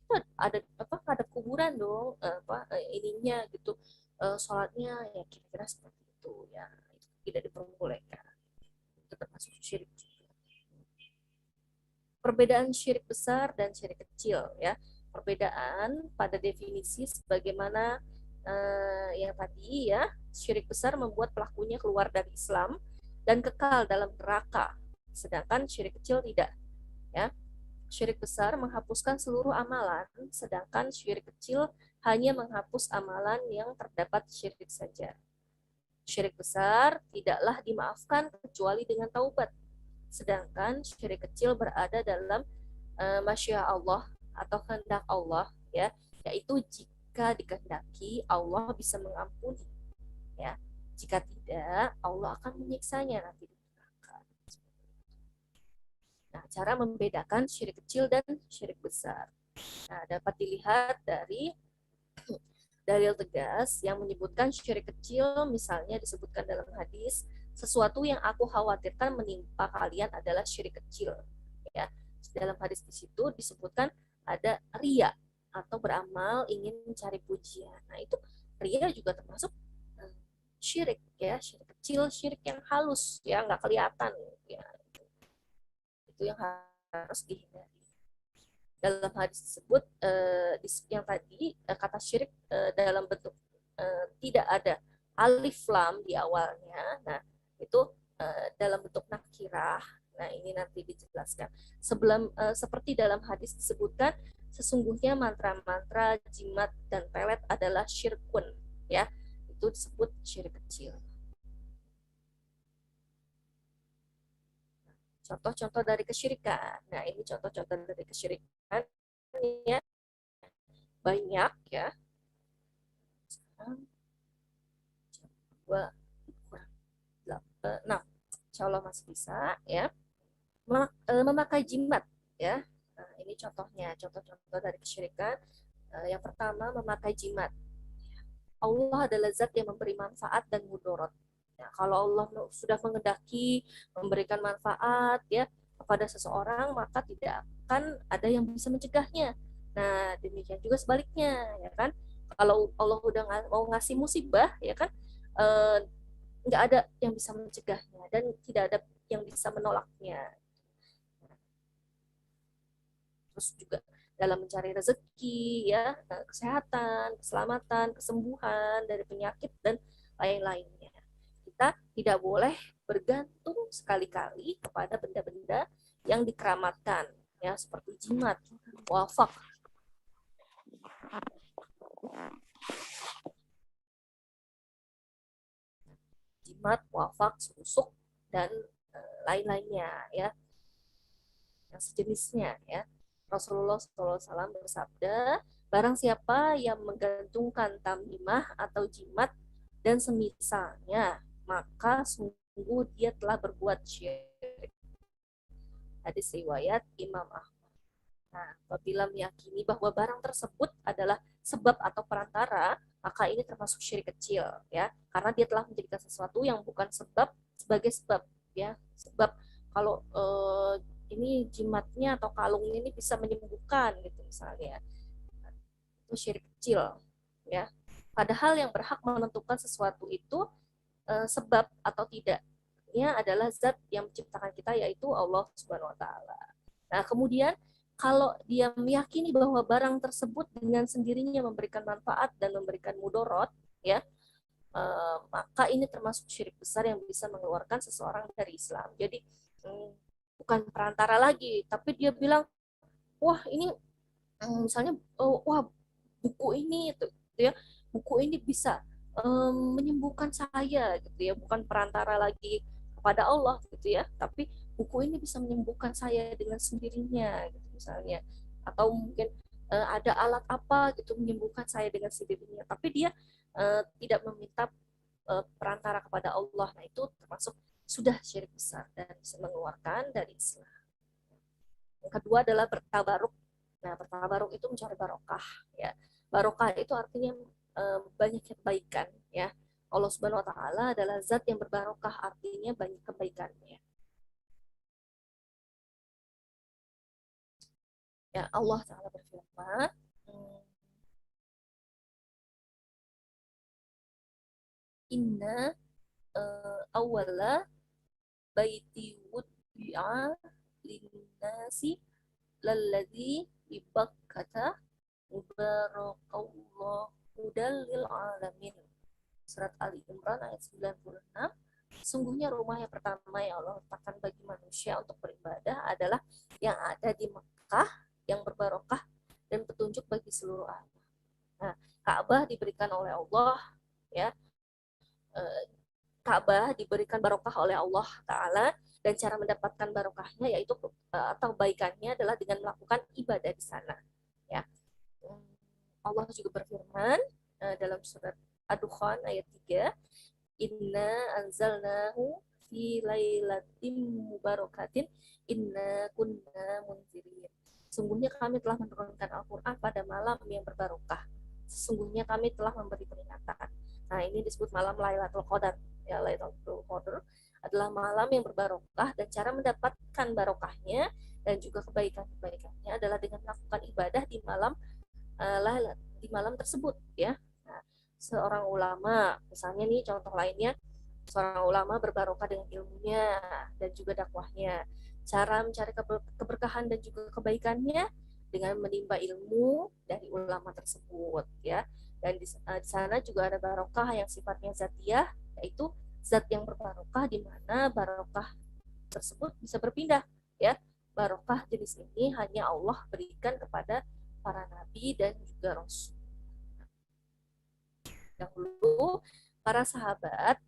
kita ada hadap kuburan dong ininya gitu sholatnya ya kira-kira seperti itu ya, itu tidak diperbolehkan, itu termasuk syirik. Perbedaan syirik besar dan syirik kecil ya. Perbedaan pada definisi sebagaimana yang tadi ya, syirik besar membuat pelakunya keluar dari Islam dan kekal dalam neraka, sedangkan syirik kecil tidak ya. Syirik besar menghapuskan seluruh amalan, sedangkan syirik kecil hanya menghapus amalan yang terdapat syirik saja. Syirik besar tidaklah dimaafkan kecuali dengan taubat, sedangkan syirik kecil berada dalam masya Allah atau kehendak Allah ya, yaitu jika dikehendaki Allah bisa mengampuni ya, jika tidak Allah akan menyiksanya nanti di neraka. Nah, cara membedakan syirik kecil dan syirik besar, nah dapat dilihat dari dalil tegas yang menyebutkan syirik kecil, misalnya disebutkan dalam hadis, sesuatu yang aku khawatirkan menimpa kalian adalah syirik kecil ya. Dalam hadis di situ disebutkan ada ria atau beramal ingin mencari pujian. Nah, itu ria juga termasuk syirik ya, syirik kecil, syirik yang halus ya, nggak kelihatan ya. Itu yang harus dihindari. Dalam hadis tersebut yang tadi kata syirik dalam bentuk tidak ada alif lam di awalnya. Nah, itu dalam bentuk nakirah. Nah, ini nanti dijelaskan. Seperti dalam hadis disebutkan, sesungguhnya mantra-mantra, jimat, dan pelet adalah syirkun. Ya, itu disebut syirik kecil. Contoh-contoh dari kesyirikan. Nah, ini contoh-contoh dari kesyirikan ya. Banyak ya. Dua, kurang 6. Insya Allah masih bisa ya. Memakai jimat ya. Nah, ini contohnya, contoh-contoh dari kesyirikan. Yang pertama, memakai jimat. Allah adalah zat yang memberi manfaat dan mudorot. Ya, kalau Allah sudah mengendaki memberikan manfaat ya kepada seseorang, maka tidak akan ada yang bisa mencegahnya. Nah, demikian juga sebaliknya, ya kan? Kalau Allah udah mau ngasih musibah, ya kan, nggak ada yang bisa mencegahnya dan tidak ada yang bisa menolaknya. Terus juga dalam mencari rezeki, ya, kesehatan, keselamatan, kesembuhan dari penyakit dan lain-lainnya. Kita tidak boleh bergantung sekali-kali kepada benda-benda yang dikeramatkan, ya, seperti jimat, wafak. Jimat, wafak, susuk, dan lain-lainnya, ya, yang sejenisnya, ya. Rasulullah SAW bersabda, barang siapa yang menggantungkan tamimah atau jimat dan semisalnya, maka sungguh dia telah berbuat syirik. Hadis riwayat Imam Ahmad. Nah, apabila meyakini bahwa barang tersebut adalah sebab atau perantara, maka ini termasuk syirik kecil, ya, karena dia telah menjadikan sesuatu yang bukan sebab sebagai sebab, ya. Sebab kalau ini jimatnya atau kalungnya ini bisa menyembuhkan gitu misalnya, itu syirik kecil, ya. Padahal yang berhak menentukan sesuatu itu sebab atau tidaknya adalah zat yang menciptakan kita, yaitu Allah Subhanahu Wa Taala. Nah, kemudian kalau dia meyakini bahwa barang tersebut dengan sendirinya memberikan manfaat dan memberikan mudorot, ya, maka ini termasuk syirik besar yang bisa mengeluarkan seseorang dari Islam. Jadi bukan perantara lagi, tapi dia bilang, wah ini misalnya, wah buku ini itu ya, buku ini bisa menyembuhkan saya gitu ya, bukan perantara lagi kepada Allah gitu ya, tapi buku ini bisa menyembuhkan saya dengan sendirinya gitu misalnya, atau mungkin ada alat apa gitu menyembuhkan saya dengan sendirinya, tapi dia tidak meminta perantara kepada Allah. Nah itu termasuk sudah syirik besar dan bisa mengeluarkan dari Islam. Yang kedua adalah bertabaruk. Nah, bertabaruk itu mencari barokah, ya. Barokah itu artinya banyak kebaikan, ya. Allah Subhanahu wa taala adalah zat yang berbarokah, artinya banyak kebaikannya. Ya, Allah taala berfirman, Inna awala baiti wudbi'a linnasi lalladzi bibakkata mubarakallahu hudal lil alamin. Surat Ali Imran ayat 96. Sungguhnya rumah yang pertama yang Allah letakkan bagi manusia untuk beribadah adalah yang ada di Mekah, yang berbarokah dan petunjuk bagi seluruh alam. Nah, Ka'bah diberikan oleh Allah, ya. Ka'bah diberikan barokah oleh Allah Ta'ala, dan cara mendapatkan barokahnya yaitu atau kebaikannya adalah dengan melakukan ibadah di sana, ya. Allah juga berfirman dalam surat Ad-Dukhan ayat 3, Inna anzalnahu fi lailatin mubarakatin inna kunna munzirin. Sungguhnya kami telah menurunkan Al-Quran pada malam yang berbarokah. Sesungguhnya kami telah memberi peringatan. Nah, ini disebut malam Lailatul Qadar. Ya, Lailatul Qadar adalah malam yang berbarokah, dan cara mendapatkan barokahnya dan juga kebaikan-kebaikannya adalah dengan melakukan ibadah di malam di malam tersebut, ya. Nah, seorang ulama, misalnya nih contoh lainnya, seorang ulama berbarokah dengan ilmunya dan juga dakwahnya. Cara mencari keberkahan dan juga kebaikannya dengan menimba ilmu dari ulama tersebut, ya. Dan di sana juga ada barokah yang sifatnya zatiyah, yaitu zat yang berbarokah, di mana barokah tersebut bisa berpindah, ya. Barokah jenis ini hanya Allah berikan kepada para nabi dan juga rasul. Dahulu para sahabat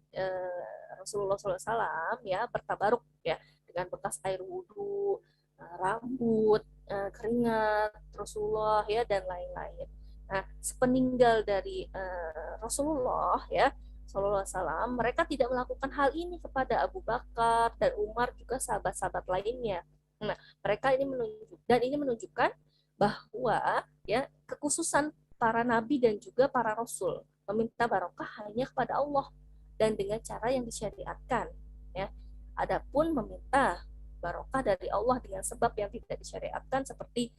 Rasulullah SAW, ya, bertabaruk, ya, dengan bekas air wudhu, rambut, keringat Rasulullah, ya, dan lain-lain. Nah, sepeninggal dari Rasulullah, ya, Sallallahu Alaihi Wasallam, mereka tidak melakukan hal ini kepada Abu Bakar dan Umar, juga sahabat-sahabat lainnya. Nah, mereka ini menunjukkan bahwa, ya, kekhususan para nabi dan juga para rasul meminta barokah hanya kepada Allah dan dengan cara yang disyariatkan, ya. Adapun meminta barokah dari Allah dengan sebab yang tidak disyariatkan, seperti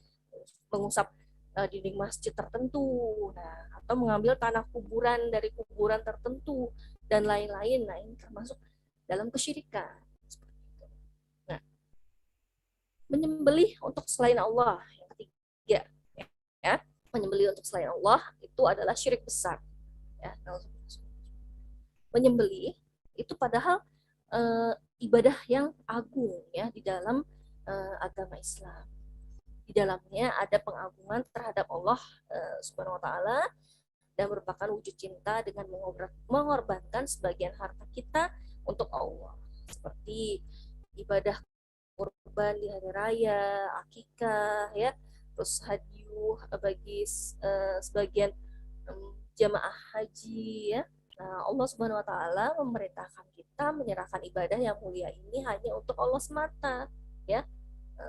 mengusap dinding masjid tertentu, nah, atau mengambil tanah kuburan dari kuburan tertentu dan lain-lain, nah, ini termasuk dalam kesyirikan. Nah, menyembelih untuk selain Allah yang ketiga, ya, menyembelih untuk selain Allah itu adalah syirik besar, ya. Menyembelih itu padahal ibadah yang agung, ya, di dalam agama Islam. Di dalamnya ada pengagungan terhadap Allah Subhanahu wa taala, dan merupakan wujud cinta dengan mengorbankan sebagian harta kita untuk Allah, seperti ibadah kurban di hari raya, akikah, ya, terus hadiah bagi sebagian jamaah haji, ya. Nah, Allah Subhanahu wa taala memerintahkan kita menyerahkan ibadah yang mulia ini hanya untuk Allah semata, ya.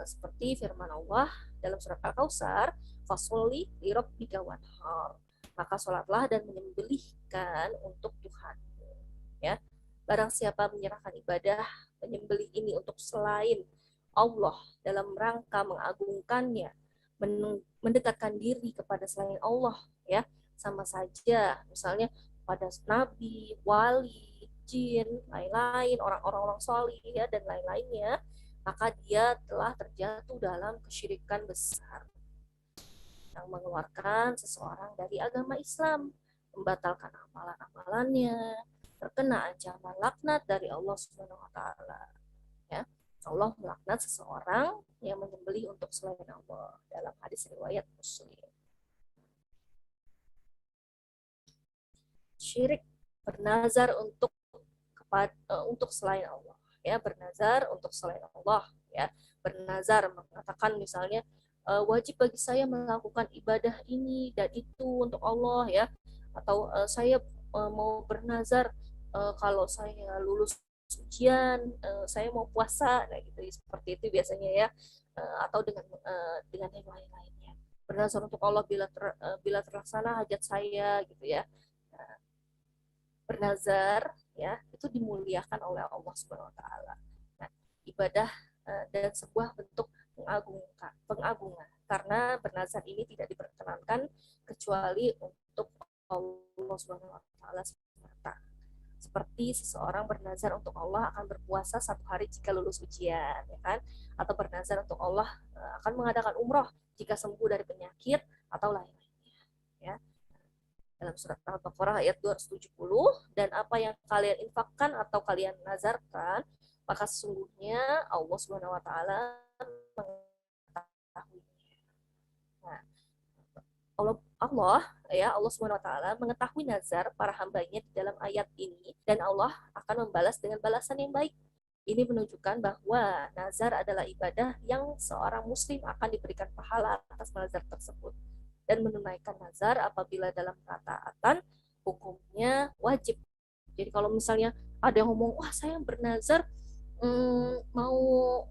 Seperti firman Allah dalam surat Al-Kautsar, fasholli li rabbika wanhar. Maka sholatlah dan menyembelihkan untuk Tuhan, ya. Barang siapa menyerahkan ibadah menyembelih ini untuk selain Allah dalam rangka mengagungkannya, mendekatkan diri kepada selain Allah, ya, sama saja misalnya pada nabi, wali, jin, lain-lain, orang-orang solih, ya, dan lain-lainnya, maka dia telah terjatuh dalam kesyirikan besar yang mengeluarkan seseorang dari agama Islam, membatalkan amalan-amalannya, terkena ancaman laknat dari Allah Subhanahu wa taala. Ya. Allah melaknat seseorang yang menyembelih untuk selain Allah dalam hadis riwayat Muslim. Syirik bernazar untuk selain Allah, ya, bernazar untuk selain Allah, ya, bernazar mengatakan misalnya wajib bagi saya melakukan ibadah ini dan itu untuk Allah, ya, atau saya mau bernazar kalau saya lulus ujian saya mau puasa, nah gitu seperti itu biasanya, ya. Atau dengan yang lain-lainnya, bernazar untuk Allah bila terlaksana hajat saya, gitu ya. Nah, bernazar, ya, itu dimuliakan oleh Allah Subhanahu wa taala. Nah, ibadah dan sebuah bentuk pengagungan karena bernazar ini tidak diperkenankan kecuali untuk Allah Subhanahu wa taala semata. Seperti seseorang bernazar untuk Allah akan berpuasa 1 hari jika lulus ujian, ya kan? Atau bernazar untuk Allah akan mengadakan umroh jika sembuh dari penyakit atau lain-lainnya, ya. Dalam surat Al-Baqarah ayat 270, dan apa yang kalian infakkan atau kalian nazarkan, maka sesungguhnya Allah Subhanahu wa taala mengetahuinya. Nah, Allah Subhanahu wa taala mengetahui nazar para hambanya di dalam ayat ini, dan Allah akan membalas dengan balasan yang baik. Ini menunjukkan bahwa nazar adalah ibadah yang seorang muslim akan diberikan pahala atas nazar tersebut. Dan menunaikan nazar apabila dalam ketaatan hukumnya wajib. Jadi kalau misalnya ada yang ngomong, wah saya bernazar mau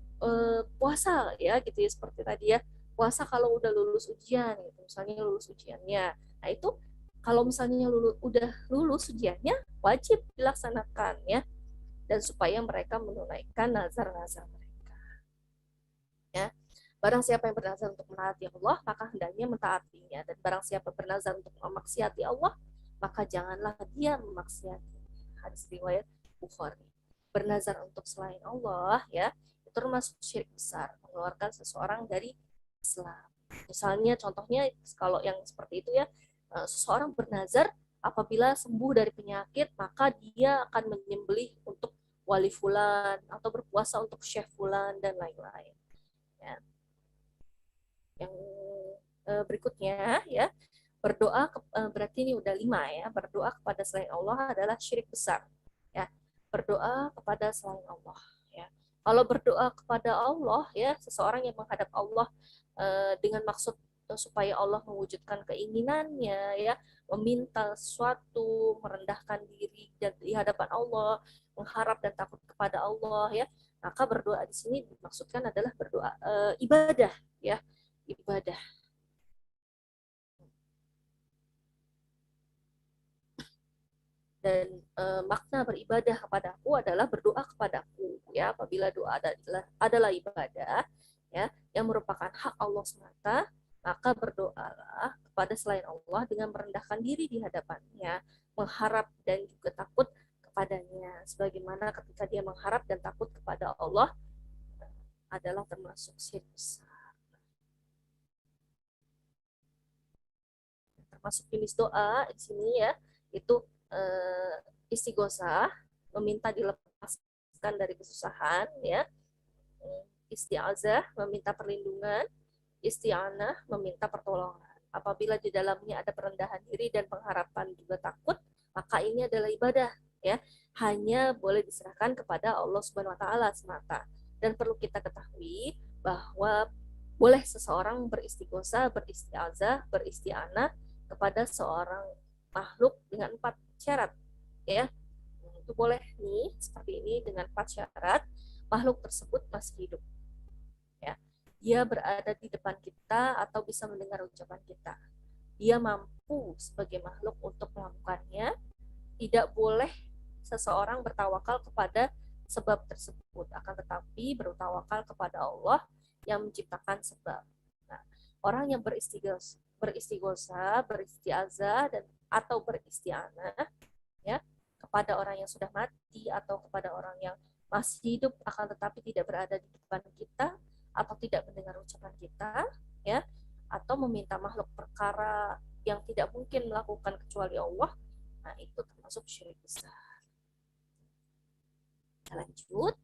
puasa, ya, gitu ya, seperti tadi, ya, puasa kalau udah lulus ujian, gitu, misalnya lulus ujiannya. Nah itu kalau misalnya udah lulus ujiannya wajib dilaksanakan, ya, dan supaya mereka menunaikan nazar-nazar mereka, ya. Barang siapa yang bernazar untuk menaati Allah, maka hendaknya mentaatinya. Dan barang siapa bernazar untuk memaksiati Allah, maka janganlah dia memaksiati. Hadis riwayat Bukhari. Bernazar untuk selain Allah, ya, itu termasuk syirik besar, mengeluarkan seseorang dari Islam. Misalnya contohnya kalau yang seperti itu, ya, seseorang bernazar apabila sembuh dari penyakit, maka dia akan menyembelih untuk wali fulan atau berpuasa untuk syekh fulan dan lain-lain, ya. Yang berikutnya, ya, berdoa berarti ini udah 5, ya. Berdoa kepada selain Allah adalah syirik besar, ya. Berdoa kepada selain Allah, ya. Kalau berdoa kepada Allah, ya, seseorang yang menghadap Allah dengan maksud supaya Allah mewujudkan keinginannya, ya, meminta sesuatu, merendahkan diri dan di hadapan Allah, mengharap dan takut kepada Allah, ya, maka berdoa di sini dimaksudkan adalah berdoa ibadah, ya, ibadah. Dan makna beribadah kepadaku adalah berdoa kepadaku, ya, apabila doa adalah ibadah, ya, yang merupakan hak Allah semata, maka berdoalah kepada selain Allah dengan merendahkan diri di hadapannya, mengharap dan juga takut kepadanya, sebagaimana ketika dia mengharap dan takut kepada Allah adalah termasuk syirik besar. Termasuk jenis doa di sini, ya, itu istighosah, meminta dilepaskan dari kesusahan, ya. Isti'azah, meminta perlindungan. Isti'anah, meminta pertolongan. Apabila di dalamnya ada perendahan diri dan pengharapan juga takut, maka ini adalah ibadah, ya. Hanya boleh diserahkan kepada Allah Subhanahu wa taala semata. Dan perlu kita ketahui bahwa boleh seseorang beristighosah, beristi'azah, beristi'anah kepada seorang makhluk dengan 4 syarat, ya. Itu boleh nih seperti ini dengan 4 syarat. Makhluk tersebut masih hidup, ya. Dia berada di depan kita atau bisa mendengar ucapan kita. Dia mampu sebagai makhluk untuk melakukannya. Tidak boleh seseorang bertawakal kepada sebab tersebut, akan tetapi bertawakal kepada Allah yang menciptakan sebab. Nah, orang yang beristighosah, beristiazah, dan atau beristianah, ya, kepada orang yang sudah mati atau kepada orang yang masih hidup akan tetapi tidak berada di depan kita atau tidak mendengar ucapan kita, ya, atau meminta makhluk perkara yang tidak mungkin melakukan kecuali Allah, nah itu termasuk syirik besar. Lanjut,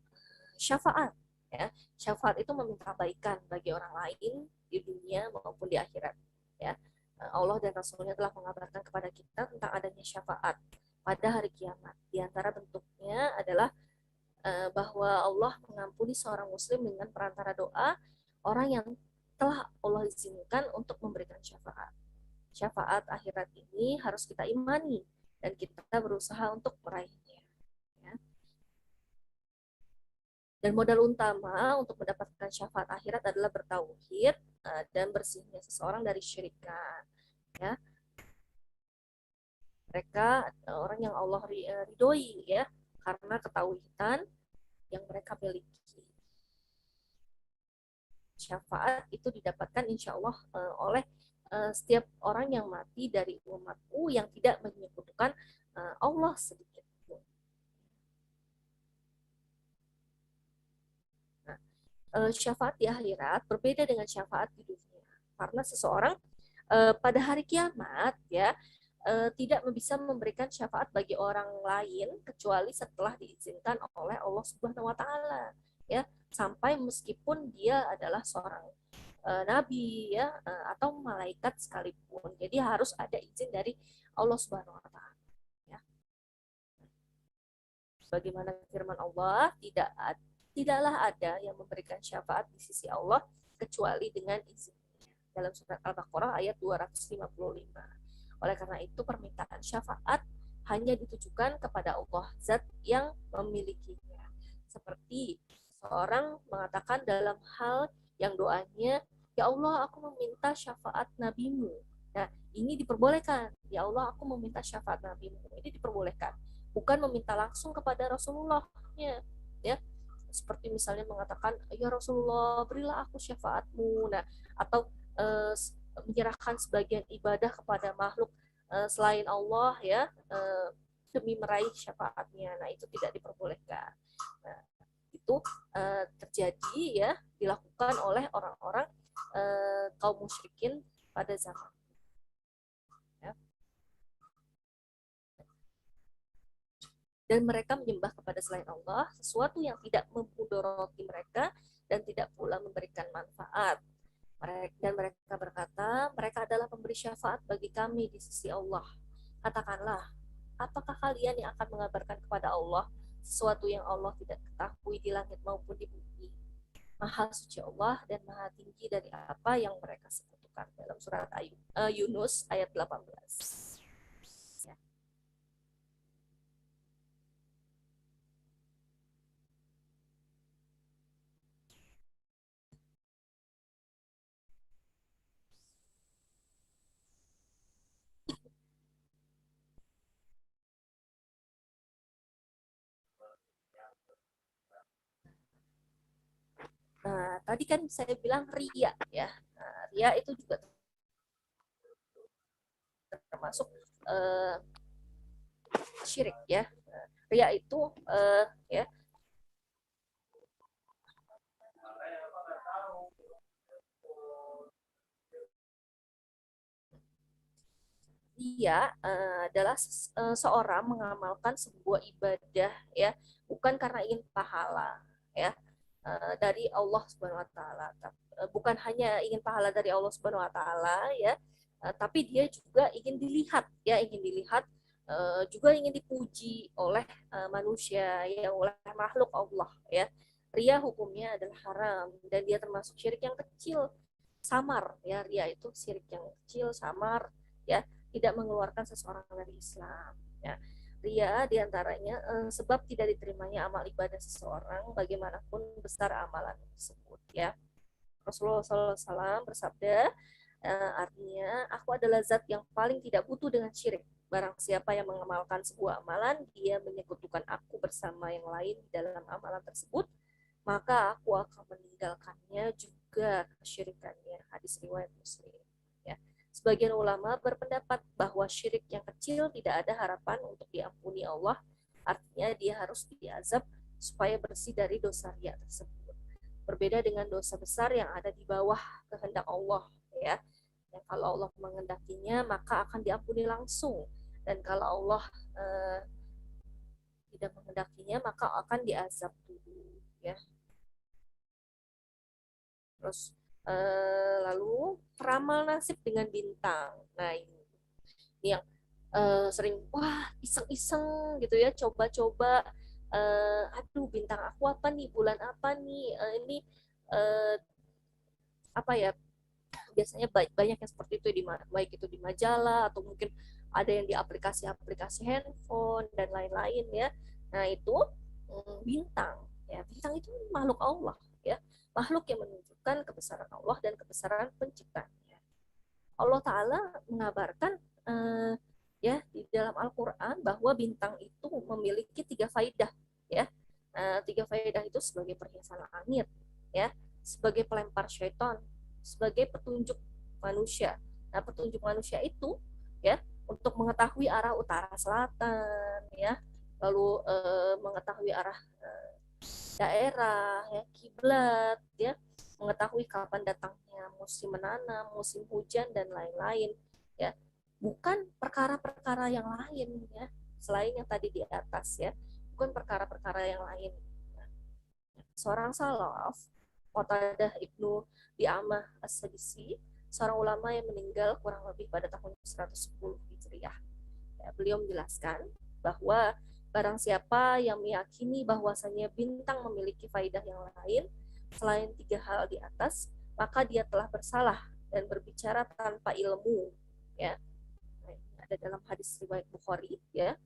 syafaat, ya. Syafaat itu meminta kebaikan bagi orang lain di dunia maupun di akhirat, ya. Allah dan Rasulnya telah mengabarkan kepada kita tentang adanya syafaat pada hari kiamat. Di antara bentuknya adalah bahwa Allah mengampuni seorang muslim dengan perantara doa orang yang telah Allah izinkan untuk memberikan syafaat. Syafaat akhirat ini harus kita imani dan kita berusaha untuk meraihnya. Ya. Dan modal utama untuk mendapatkan syafaat akhirat adalah bertauhid dan bersihnya seseorang dari syirikan. Ya. Mereka orang yang Allah ridhoi, ya, karena ketauhidan yang mereka miliki. Syafaat itu didapatkan insya Allah oleh setiap orang yang mati dari umatku yang tidak menyekutukan Allah sedikit pun. Nah, syafaat di akhirat berbeda dengan syafaat di dunia, karena seseorang pada hari kiamat, ya, tidak bisa memberikan syafaat bagi orang lain kecuali setelah diizinkan oleh Allah Subhanahu wa taala, ya, sampai meskipun dia adalah seorang nabi, ya, atau malaikat sekalipun. Jadi harus ada izin dari Allah Subhanahu wa taala, ya. Bagaimana firman Allah, tidaklah ada yang memberikan syafaat di sisi Allah kecuali dengan izin. Dalam surat Al-Baqarah ayat 255. Oleh karena itu permintaan syafaat hanya ditujukan kepada Allah, zat yang memilikinya. Seperti seorang mengatakan dalam hal yang doanya, ya Allah aku meminta syafaat nabimu. Nah ini diperbolehkan, ya Allah aku meminta syafaat nabimu, ini diperbolehkan. Bukan meminta langsung kepada Rasulullah-nya, ya. Seperti misalnya mengatakan, ya Rasulullah berilah aku syafaatmu. Nah, atau menyerahkan sebagian ibadah kepada makhluk selain Allah, ya, demi meraih syafaatnya. Nah itu tidak diperbolehkan. Nah, itu terjadi, ya, dilakukan oleh orang-orang kaum musyrikin pada zaman, ya. Dan mereka menyembah kepada selain Allah sesuatu yang tidak memudoroti mereka dan tidak pula memberikan manfaat. Dan mereka berkata, mereka adalah pemberi syafaat bagi kami di sisi Allah. Katakanlah, apakah kalian yang akan mengabarkan kepada Allah sesuatu yang Allah tidak ketahui di langit maupun di bumi? Maha suci Allah dan maha tinggi dari apa yang mereka sekutukan. Dalam surat Yunus ayat 18. Ya. Nah, tadi kan saya bilang ria, ya. Nah, ria itu juga termasuk syirik, ya. Ria itu ya, dia adalah seorang mengamalkan sebuah ibadah, ya, bukan karena ingin pahala, ya, dari Allah Subhanahu wa taala. Bukan hanya ingin pahala dari Allah Subhanahu wa taala, ya, tapi dia juga ingin dilihat, ya, ingin dilihat, juga ingin dipuji oleh manusia, ya, oleh makhluk Allah, ya. Ria hukumnya adalah haram dan dia termasuk syirik yang kecil, samar, ya. Ria itu syirik yang kecil, samar, ya, tidak mengeluarkan seseorang dari Islam, ya. Ria diantaranya sebab tidak diterimanya amal ibadah seseorang bagaimanapun besar amalan tersebut, ya. Rasulullah SAW bersabda, artinya aku adalah zat yang paling tidak butuh dengan syirik. Barang siapa yang mengamalkan sebuah amalan, dia menyekutukan aku bersama yang lain dalam amalan tersebut, maka aku akan meninggalkannya juga kesyirikannya. Hadis riwayat Muslim. Ya. Sebagian ulama berpendapat bahwa syirik yang kecil tidak ada harapan untuk diampuni Allah, artinya dia harus diazab supaya bersih dari dosa riya tersebut. Berbeda dengan dosa besar yang ada di bawah kehendak Allah, ya. Dan kalau Allah mengendakinya maka akan diampuni langsung, dan kalau Allah tidak mengendakinya maka akan diazab dulu, ya. Terus lalu peramal nasib dengan bintang. Nah, ini yang sering wah iseng-iseng gitu ya, coba-coba aduh bintang aku apa nih, bulan apa nih, ini uh, apa ya, biasanya banyak yang seperti itu di baik itu di majalah atau mungkin ada yang di aplikasi-aplikasi handphone dan lain-lain ya. Nah itu bintang, ya bintang itu makhluk Allah, ya makhluk yang menunjukkan kebesaran Allah dan kebesaran penciptanya. Allah Ta'ala mengabarkan ya di dalam Al-Quran bahwa bintang itu memiliki 3 faidah, ya. Tiga faidah itu sebagai perhiasan langit, ya, sebagai pelempar syaitan, sebagai petunjuk manusia. Nah, petunjuk manusia itu ya untuk mengetahui arah utara selatan, ya, lalu mengetahui arah daerah, ya, kiblat, ya, mengetahui kapan datangnya musim menanam, musim hujan dan lain-lain, ya. Bukan perkara-perkara yang lain, ya, selain yang tadi di atas, ya. Bukan perkara-perkara yang lain. Seorang salaf, Qatadah Ibnu Di'amah As-Sadisi, seorang ulama yang meninggal kurang lebih pada tahun 110 Hijriah. Ya, beliau menjelaskan bahwa barang siapa yang meyakini bahwasanya bintang memiliki faidah yang lain selain 3 hal di atas, maka dia telah bersalah dan berbicara tanpa ilmu, ya. Nah, ada dalam hadis riwayat Bukhari, ya.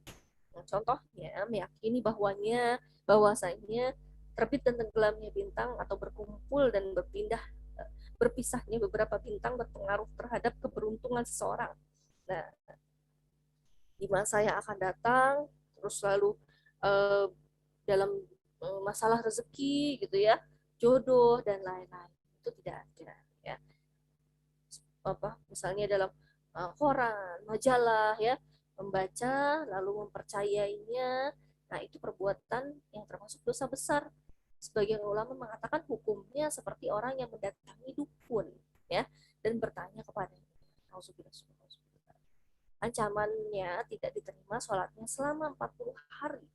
Nah, contohnya meyakini bahwasanya terbit dan tenggelamnya bintang atau berkumpul dan berpisahnya beberapa bintang berpengaruh terhadap keberuntungan seseorang. Nah, di masa yang akan datang, terus lalu eh, dalam masalah rezeki gitu ya, jodoh dan lain-lain itu tidak ada, ya. Apa misalnya dalam koran, majalah, ya, membaca lalu mempercayainya, nah itu perbuatan yang termasuk dosa besar. Sebagian ulama mengatakan hukumnya seperti orang yang mendatangi dukun, ya, dan bertanya kepadanya. Ancamannya tidak diterima sholatnya selama 40 hari.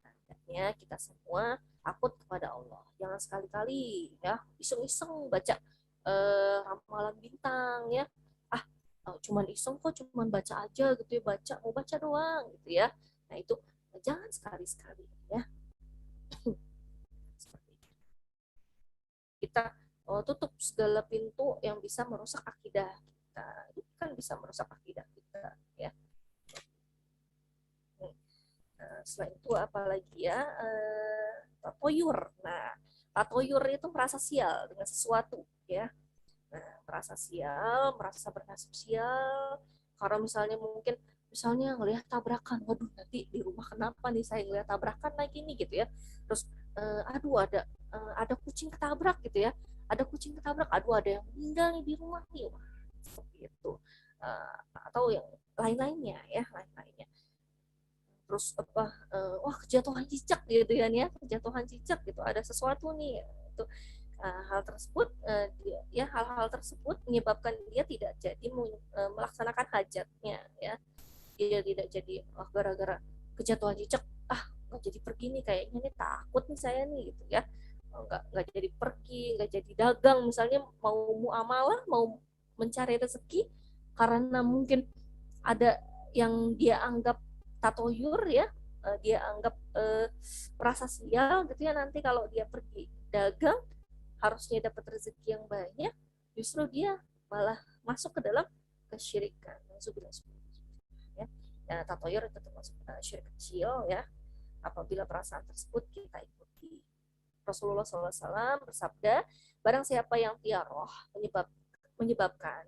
Hendaknya kita semua takut kepada Allah. Jangan sekali-kali ya iseng-iseng baca ramalan bintang, ya. Ah, cuman iseng kok, cuman baca aja gitu ya, mau baca doang gitu ya. Nah, itu jangan sekali-sekali, ya. Seperti itu. Kita tutup segala pintu yang bisa merusak akidah kita. Itu kan bisa merusak akidah kita, ya. Selain itu apalagi ya, tatoyur. Nah, tatoyur itu merasa sial dengan sesuatu, ya. Nah, merasa sial, merasa bernasib sial karena misalnya ngelihat tabrakan, waduh nanti di rumah kenapa nih saya ngelihat tabrakan lagi nih gitu ya. Terus aduh ada kucing ketabrak gitu ya, ada kucing ketabrak, aduh ada yang meninggal nih di rumah nih. Wah, seperti itu. Atau yang lain-lainnya, ya, lain-lainnya. Terus apa, wah kejatuhan cicak gitu kan, ya, kejatuhan cicak gitu, ada sesuatu nih itu. Hal tersebut hal-hal tersebut menyebabkan dia tidak jadi melaksanakan hajatnya, ya. Dia tidak jadi gara-gara kejatuhan cicak nggak jadi pergi nih, kayaknya nih takut nih saya nih gitu ya. Nggak jadi pergi, nggak jadi dagang misalnya, mau muamalah, mau mencari rezeki, karena mungkin ada yang dia anggap tatoyur, ya, dia anggap merasa sial gitu ya, nanti kalau dia pergi dagang harusnya dapat rezeki yang banyak, justru dia malah masuk ke dalam kesyirikan. Ya. Ya, tatoyur itu termasuk syirik kecil, ya, apabila perasaan tersebut kita ikuti. Rasulullah SAW bersabda, barang siapa yang tiaroh menyebabkan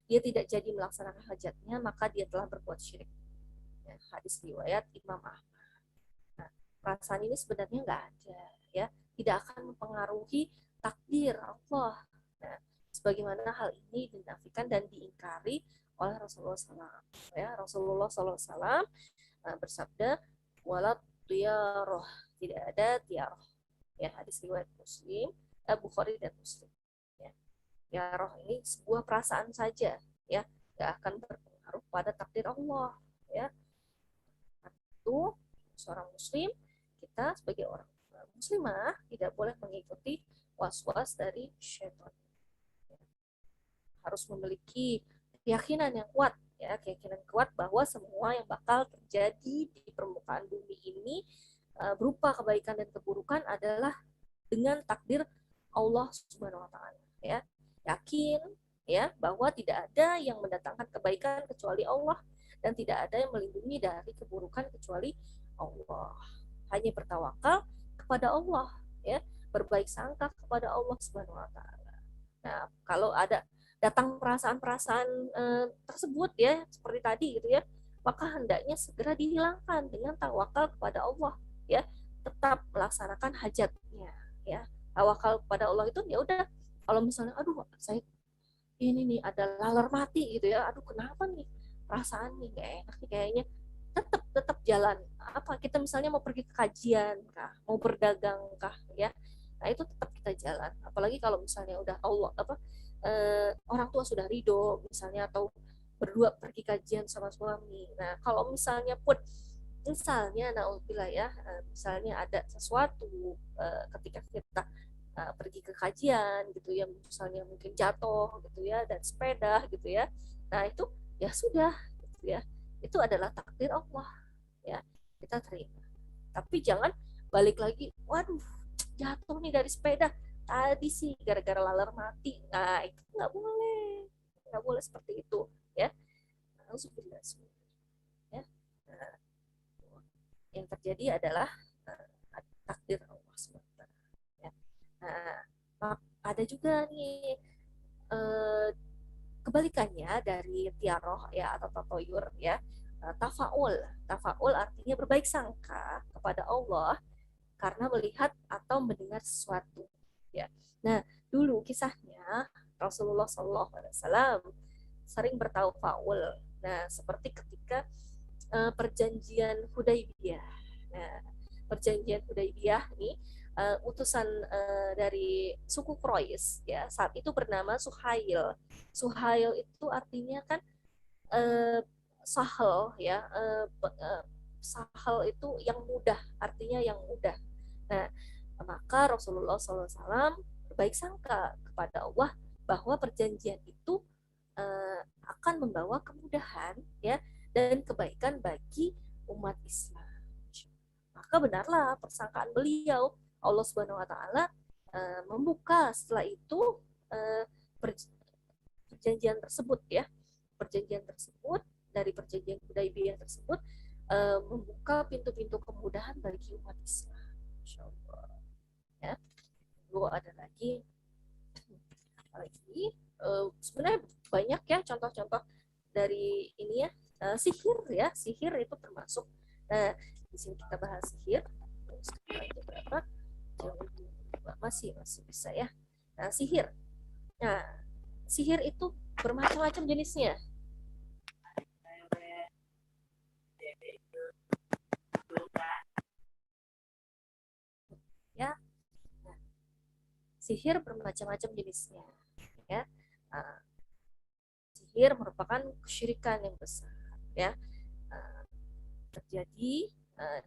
dia tidak jadi melaksanakan hajatnya, maka dia telah berbuat syirik. Ya, hadis riwayat Imam Ahmad. Nah, perasaan ini sebenarnya nggak ada, ya, tidak akan mempengaruhi takdir Allah. Nah, sebagaimana hal ini dinafikan dan diingkari oleh Rasulullah SAW. Ya, Rasulullah SAW bersabda, tiaroh, tidak ada tiaroh. Ya, hadis riwayat Muslim, Bukhari dan Muslim. Ya, tiaroh ini sebuah perasaan saja, ya, nggak akan berpengaruh pada takdir Allah. Ya, itu seorang Muslim, kita sebagai orang muslimah tidak boleh mengikuti was-was dari syaitan. Harus memiliki keyakinan yang kuat, ya, keyakinan kuat bahwa semua yang bakal terjadi di permukaan bumi ini berupa kebaikan dan keburukan adalah dengan takdir Allah Subhanahu wa taala, ya. Yakin, ya, bahwa tidak ada yang mendatangkan kebaikan kecuali Allah dan tidak ada yang melindungi dari keburukan kecuali Allah. Hanya bertawakal kepada Allah, ya, berbaik sangka kepada Allah Subhanahu wa taala. Nah, kalau ada datang perasaan-perasaan tersebut, ya, seperti tadi gitu ya, maka hendaknya segera dihilangkan dengan tawakal kepada Allah, ya, tetap melaksanakan hajatnya, ya. Tawakal kepada Allah itu ya udah, kalau misalnya aduh saya ini nih ada laler mati gitu ya, aduh kenapa nih perasaan nih gak enak nih kayaknya, tetap tetap jalan. Apa kita misalnya mau pergi ke kajian kah, mau berdagang kah, ya, nah itu tetap kita jalan. Apalagi kalau misalnya udah Allah apa orang tua sudah ridho misalnya, atau berdua pergi kajian sama suami. Nah kalau misalnya pun misalnya naudzubillah ya, misalnya ada sesuatu ketika kita pergi ke kajian gitu ya, misalnya mungkin jatuh gitu ya dan sepeda gitu ya, nah itu ya sudah gitu ya, itu adalah takdir Allah, ya, kita terima. Tapi jangan balik lagi, waduh jatuh nih dari sepeda tadi sih gara-gara laler mati, nah itu nggak boleh seperti itu, ya. Alhamdulillah, ya. Nah, yang terjadi adalah takdir Allah SWT, ya. Nah, ada juga nih eh, kebalikannya dari tiaroh, ya, atau tatoyur, ya. Tafaul artinya berbaik sangka kepada Allah karena melihat atau mendengar sesuatu, ya. Nah, dulu kisahnya Rasulullah SAW sering bertafaul. Nah, seperti ketika perjanjian Hudaybiyah. Nah, perjanjian Hudaybiyah ini utusan dari suku Quraisy, ya, saat itu bernama Suhail. Suhail itu artinya kan uh, sahel, ya, sahel itu yang mudah, artinya yang mudah. Nah, maka Rasulullah SAW berbaik sangka kepada Allah bahwa perjanjian itu akan membawa kemudahan, ya, dan kebaikan bagi umat Islam. Maka benarlah persangkaan beliau. Allah Subhanahu wa taala membuka setelah itu uh, perjanjian tersebut, ya. Perjanjian tersebut, dari perjanjian Hudaybiyah tersebut membuka pintu-pintu kemudahan bagi umat Islam. Insyaallah. Ya. Lalu ada lagi sebenarnya banyak ya contoh-contoh dari ini, ya, sihir, ya, sihir itu termasuk. Nah, di sini kita bahas sihir. Sekarang jam berapa? Masih bisa, ya. Nah, sihir. Nah, sihir itu bermacam-macam jenisnya. Ya, nah, sihir bermacam-macam jenisnya, ya. Sihir merupakan kesyirikan yang besar, ya. Terjadi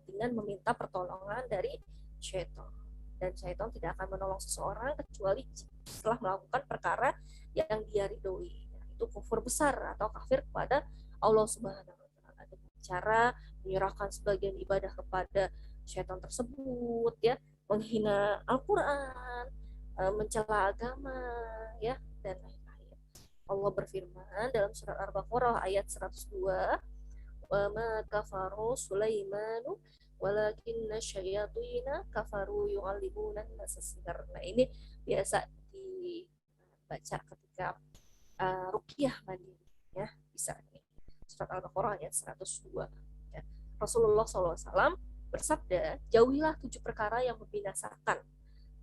dengan meminta pertolongan dari syaitan, dan syaitan tidak akan menolong seseorang kecuali setelah melakukan perkara yang dia ridhoi, itu kufur besar atau kafir kepada Allah Subhanahu wa taala, dengan cara menyerahkan sebagian ibadah kepada syaitan tersebut, ya, menghina Al-Qur'an, mencela agama, ya, dan lain-lain. Allah berfirman dalam surat Al-Baqarah ayat 102, wa ma kafaru Sulaimanu walakinna syayatina kafaru yu'allimuna an-nasa sihr. Nah, ini biasa dibaca ketika ruqyah mandiri, ya, bisa nih. Surat Al-Baqarah ayat 102. Ya. Rasulullah SAW bersabda, jauhilah 7 perkara yang membinasakan.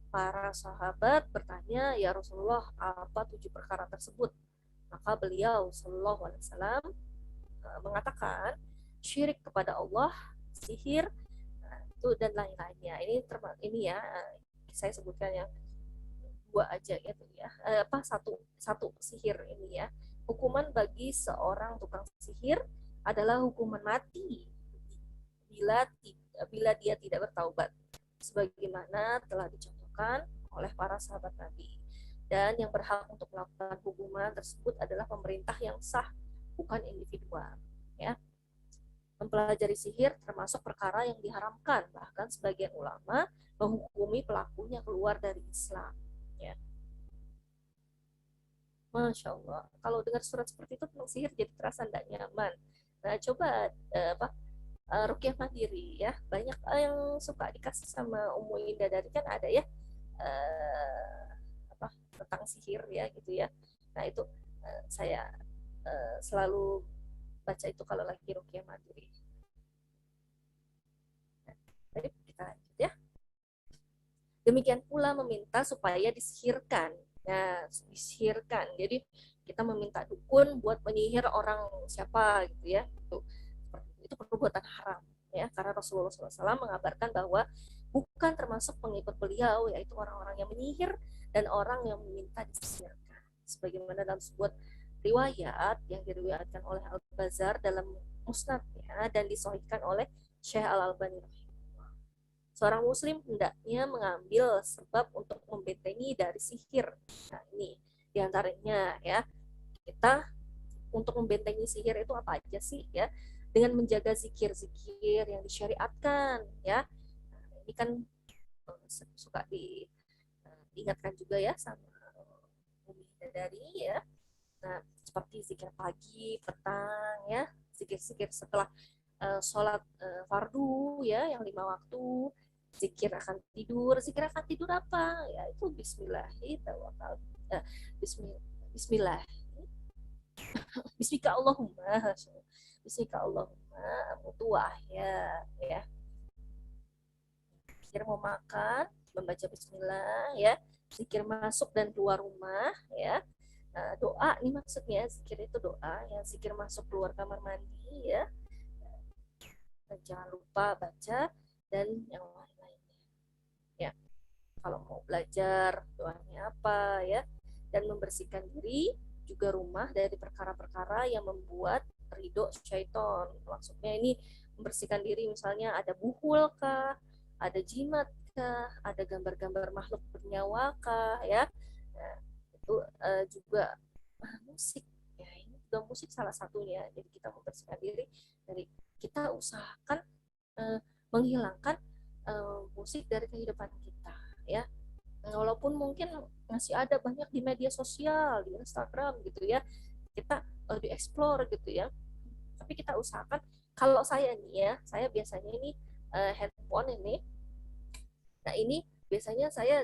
Para sahabat bertanya, ya Rasulullah, apa 7 perkara tersebut? Maka beliau Sallallahu Alaihi Wasallam mengatakan syirik kepada Allah, sihir, itu dan lain-lainnya. Ini ya saya sebutkan yang dua aja gitu ya. Satu sihir ini ya. Hukuman bagi seorang tukang sihir adalah hukuman mati bila bila dia tidak bertaubat, sebagaimana telah dicontohkan oleh para sahabat Nabi. Dan yang berhak untuk melakukan hukuman tersebut adalah pemerintah yang sah, bukan individual. Ya, mempelajari sihir termasuk perkara yang diharamkan, bahkan sebagian ulama menghukumi pelakunya keluar dari Islam. Ya. Masya Allah. Kalau dengar surat seperti itu tentang sihir jadi terasa tidak nyaman. Nah, coba rukyah mandiri ya. Banyak yang suka dikasih sama Ummu Indah dari kan ada ya uh, tentang sihir ya gitu ya. Nah itu saya selalu baca itu kalau lagi rukyah mandiri. Nah, baik, kita lanjut ya. Demikian pula meminta supaya disihirkan. Nah, disihirkan. Jadi kita meminta dukun buat menyihir orang siapa gitu ya. Itu perbuatan haram ya, karena Rasulullah SAW mengabarkan bahwa bukan termasuk pengikut beliau yaitu orang-orang yang menyihir dan orang yang meminta disihirkan. Sebagaimana dalam sebuah riwayat yang diriwayatkan oleh Al-Bazar dalam musnadnya dan disahihkan oleh Syekh Al-Albani. Seorang muslim hendaknya mengambil sebab untuk membentengi dari sihir. Nah, ini diantaranya ya, kita untuk membentengi sihir itu apa aja sih ya? Dengan menjaga zikir-zikir yang disyariatkan ya. Nah, ini kan suka diingatkan juga ya sama Umi Bidadari ya. Nah, seperti zikir pagi, petang ya, zikir-zikir setelah sholat fardu ya, yang 5 waktu, zikir akan tidur apa ya, itu bismillah bismillah bismika Allahumma mutuah ya zikir mau makan membaca bismillah ya, zikir masuk dan keluar rumah ya. Doa nih maksudnya, zikir itu doa ya, zikir masuk keluar kamar mandi ya, dan jangan lupa baca dan yang lain-lainnya ya. Kalau mau belajar doanya apa ya, dan membersihkan diri juga rumah dari perkara-perkara yang membuat ridho syaiton. Maksudnya ini membersihkan diri, misalnya ada buhul kah, ada jimat kah, ada gambar-gambar makhluk bernyawa kah ya. Nah, itu juga musik ya, ini juga musik salah satunya. Jadi kita membersihkan diri dari, kita usahakan menghilangkan musik dari kehidupan kita ya. Walaupun mungkin masih ada banyak di media sosial, di Instagram gitu ya, kita dieksplor gitu ya, tapi kita usahakan. Kalau saya nih ya, saya biasanya ini handphone ini, nah ini biasanya saya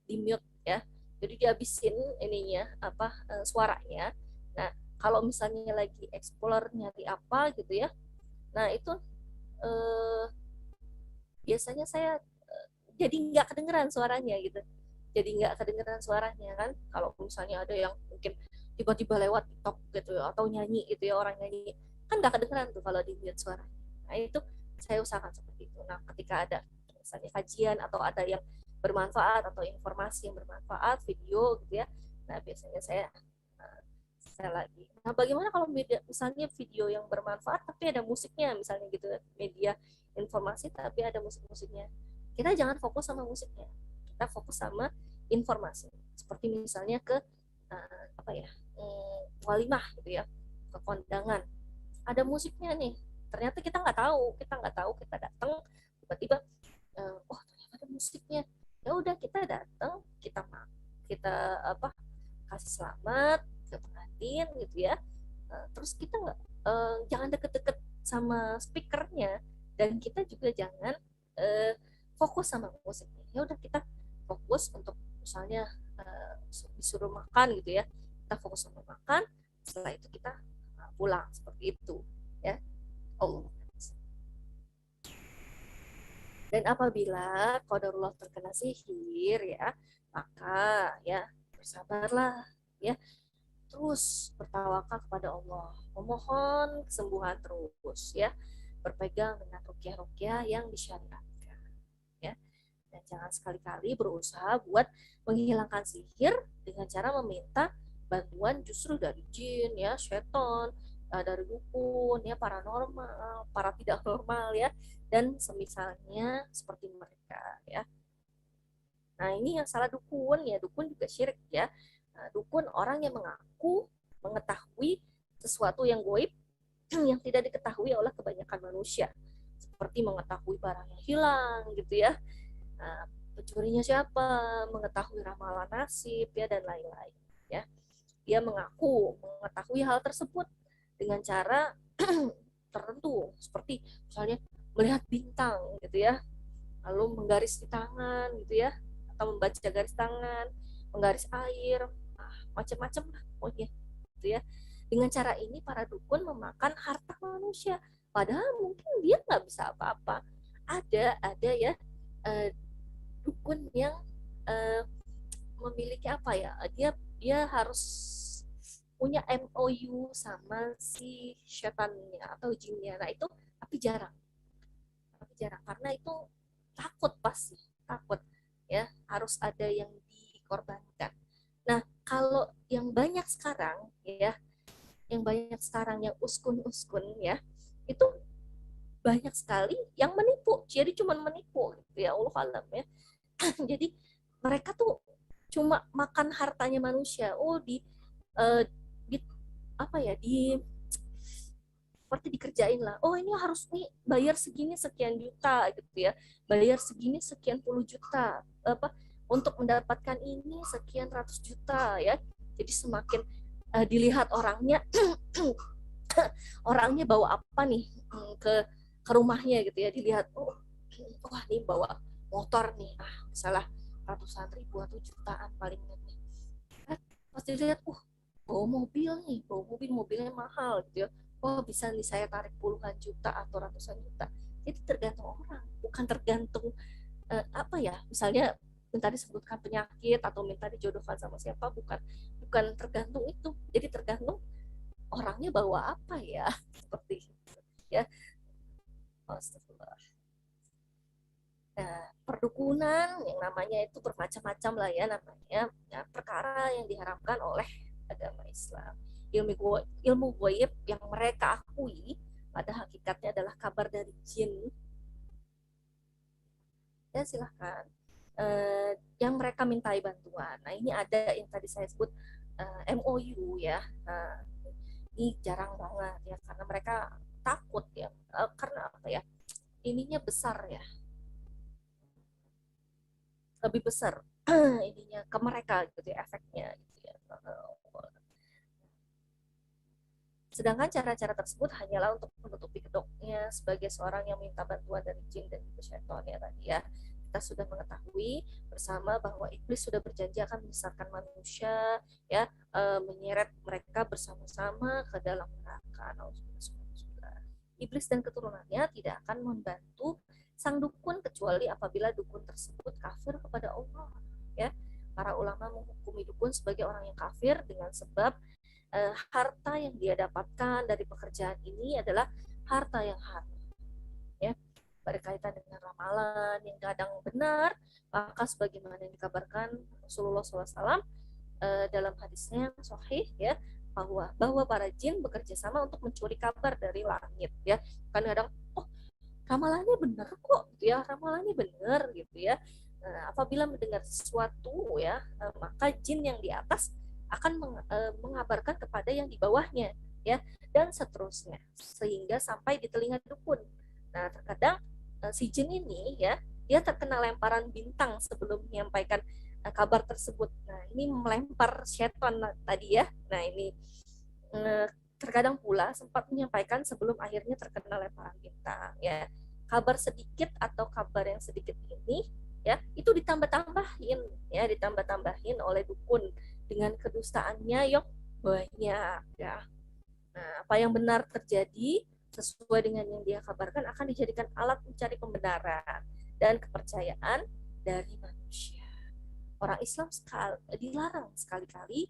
di mute ya, jadi dihabisin ininya suaranya. Nah kalau misalnya lagi explore nyari apa gitu ya, nah itu biasanya saya jadi nggak kedengeran suaranya gitu, jadi nggak kedengeran suaranya kan. Kalau misalnya ada yang mungkin tiba-tiba lewat TikTok gitu ya, atau nyanyi gitu ya, orang nyanyi kan nggak kedengeran tuh kalau di mute suara. Nah itu saya usahakan seperti itu. Nah ketika ada misalnya kajian atau ada yang bermanfaat atau informasi yang bermanfaat, video gitu ya, nah biasanya saya lagi. Nah bagaimana kalau misalnya video yang bermanfaat tapi ada musiknya misalnya gitu, media informasi tapi ada musik-musiknya, kita jangan fokus sama musiknya, kita fokus sama informasi. Seperti misalnya ke walimah gitu ya, ke kondangan, ada musiknya nih, ternyata kita datang tiba-tiba oh ternyata ada musiknya, ya udah kita datang, kita kasih selamat ke pengantin gitu ya. Terus kita nggak jangan deket-deket sama speakernya, dan kita juga jangan fokus sama musiknya. Ya udah kita fokus untuk misalnya disuruh makan gitu ya, kita fokus sama makan, setelah itu kita pulang seperti itu ya. Allah. Dan apabila qadarullah terkena sihir ya, maka ya bersabarlah ya, terus bertawakal kepada Allah, memohon kesembuhan terus ya. berpegang dengan ruqyah-ruqyah yang disyariatkan, ya. Dan jangan sekali-kali berusaha buat menghilangkan sihir dengan cara meminta bantuan justru dari jin, ya, setan, dari dukun, ya, paranormal, para tidak normal, ya, dan semisalnya seperti mereka, ya. Nah, ini yang salah dukun, ya, dukun juga syirik, ya. Nah, dukun orang yang mengaku mengetahui sesuatu yang goib yang tidak diketahui oleh kebanyakan manusia, seperti mengetahui barang yang hilang, gitu, ya. Nah, pencurinya siapa, mengetahui ramalan nasib, ya, dan lain-lain, ya. Dia mengaku mengetahui hal tersebut dengan cara tertentu, seperti misalnya melihat bintang, gitu, ya, lalu menggaris di tangan, gitu, ya, atau membaca garis tangan, menggaris air, macam-macam lah pokoknya, gitu, ya. Dengan cara ini para dukun memakan harta manusia, padahal mungkin dia nggak bisa apa-apa. Ada, ya, eh, dukun yang eh, memiliki apa, ya, dia dia harus punya MOU sama si setannya atau jinnya. Nah, itu tapi jarang karena itu takut, pasti takut, ya, harus ada yang dikorbankan. Nah, kalau yang banyak sekarang, ya, yang uskun-uskun, ya, itu banyak sekali yang menipu, jadi cuma menipu, gitu, ya, Allah alam, ya. Jadi mereka tuh cuma makan hartanya manusia. Oh, eh, di apa ya, seperti dikerjain lah. Oh, ini harus nih bayar segini sekian juta, gitu, ya. Bayar segini sekian puluh juta, apa, untuk mendapatkan ini sekian ratus juta, ya. Jadi semakin dilihat orangnya orangnya bawa apa nih, ke rumahnya, gitu, ya, dilihat, oh, wah, nih bawa motor nih, salah ratusan ribu atau jutaan paling nih. Pas dilihat, bawa mobil nih, bawa mobilnya mahal, gitu, ya. Oh, bisa nih saya tarik puluhan juta atau ratusan juta. Itu tergantung orang, bukan tergantung apa ya, misalnya minta disebutkan penyakit atau minta dijodohkan sama siapa, bukan bukan tergantung itu. Jadi tergantung orangnya bawa apa, ya, seperti itu, ya. Astagfirullah. Nah, perdukunan yang namanya itu bermacam-macam lah, ya, namanya, ya, perkara yang diharamkan oleh agama Islam. Ilmu goib yang mereka akui pada hakikatnya adalah kabar dari jin, ya, silahkan, yang mereka mintai bantuan. Nah, ini ada yang tadi saya sebut MOU, ya. Nah, ini jarang banget, ya, karena mereka takut, ya, karena apa, ya, ininya besar, ya, lebih besar ininya ke mereka, gitu, ya, efeknya, gitu, ya. Sedangkan cara-cara tersebut hanyalah untuk menutupi kedoknya sebagai seorang yang minta bantuan dari jin dan juga syaitan, ya, tadi, ya. Kita sudah mengetahui bersama bahwa iblis sudah berjanji akan menyesatkan manusia, ya, menyeret mereka bersama-sama ke dalam neraka. Iblis dan keturunannya tidak akan membantu sang dukun kecuali apabila dukun tersebut kafir kepada Allah, ya. Para ulama menghukumi dukun sebagai orang yang kafir dengan sebab harta yang dia dapatkan dari pekerjaan ini adalah harta yang haram, ya, berkaitan dengan ramalan yang kadang benar, maka sebagaimana yang dikabarkan Rasulullah SAW dalam hadisnya yang sahih, ya, bahwa para jin bekerja sama untuk mencuri kabar dari langit, ya. Kadang-kadang, oh, ramalannya benar kok, gitu, ya, ramalannya benar, gitu, ya. Apabila mendengar sesuatu, ya, maka jin yang di atas akan mengabarkan kepada yang di bawahnya, ya, dan seterusnya sehingga sampai di telinga dukun. Nah, terkadang si jin ini, ya, dia terkena lemparan bintang sebelum menyampaikan kabar tersebut. Nah, ini melempar setan tadi, ya. Nah, ini terkadang pula sempat menyampaikan sebelum akhirnya terkena lemparan bintang, ya. Kabar sedikit atau kabar yang sedikit ini, ya, itu ditambah-tambahin, ya, ditambah-tambahin oleh dukun dengan kedustaannya yang banyak, ya. Nah, apa yang benar terjadi sesuai dengan yang dia kabarkan akan dijadikan alat mencari pembenaran dan kepercayaan dari manusia. Orang Islam dilarang sekali-kali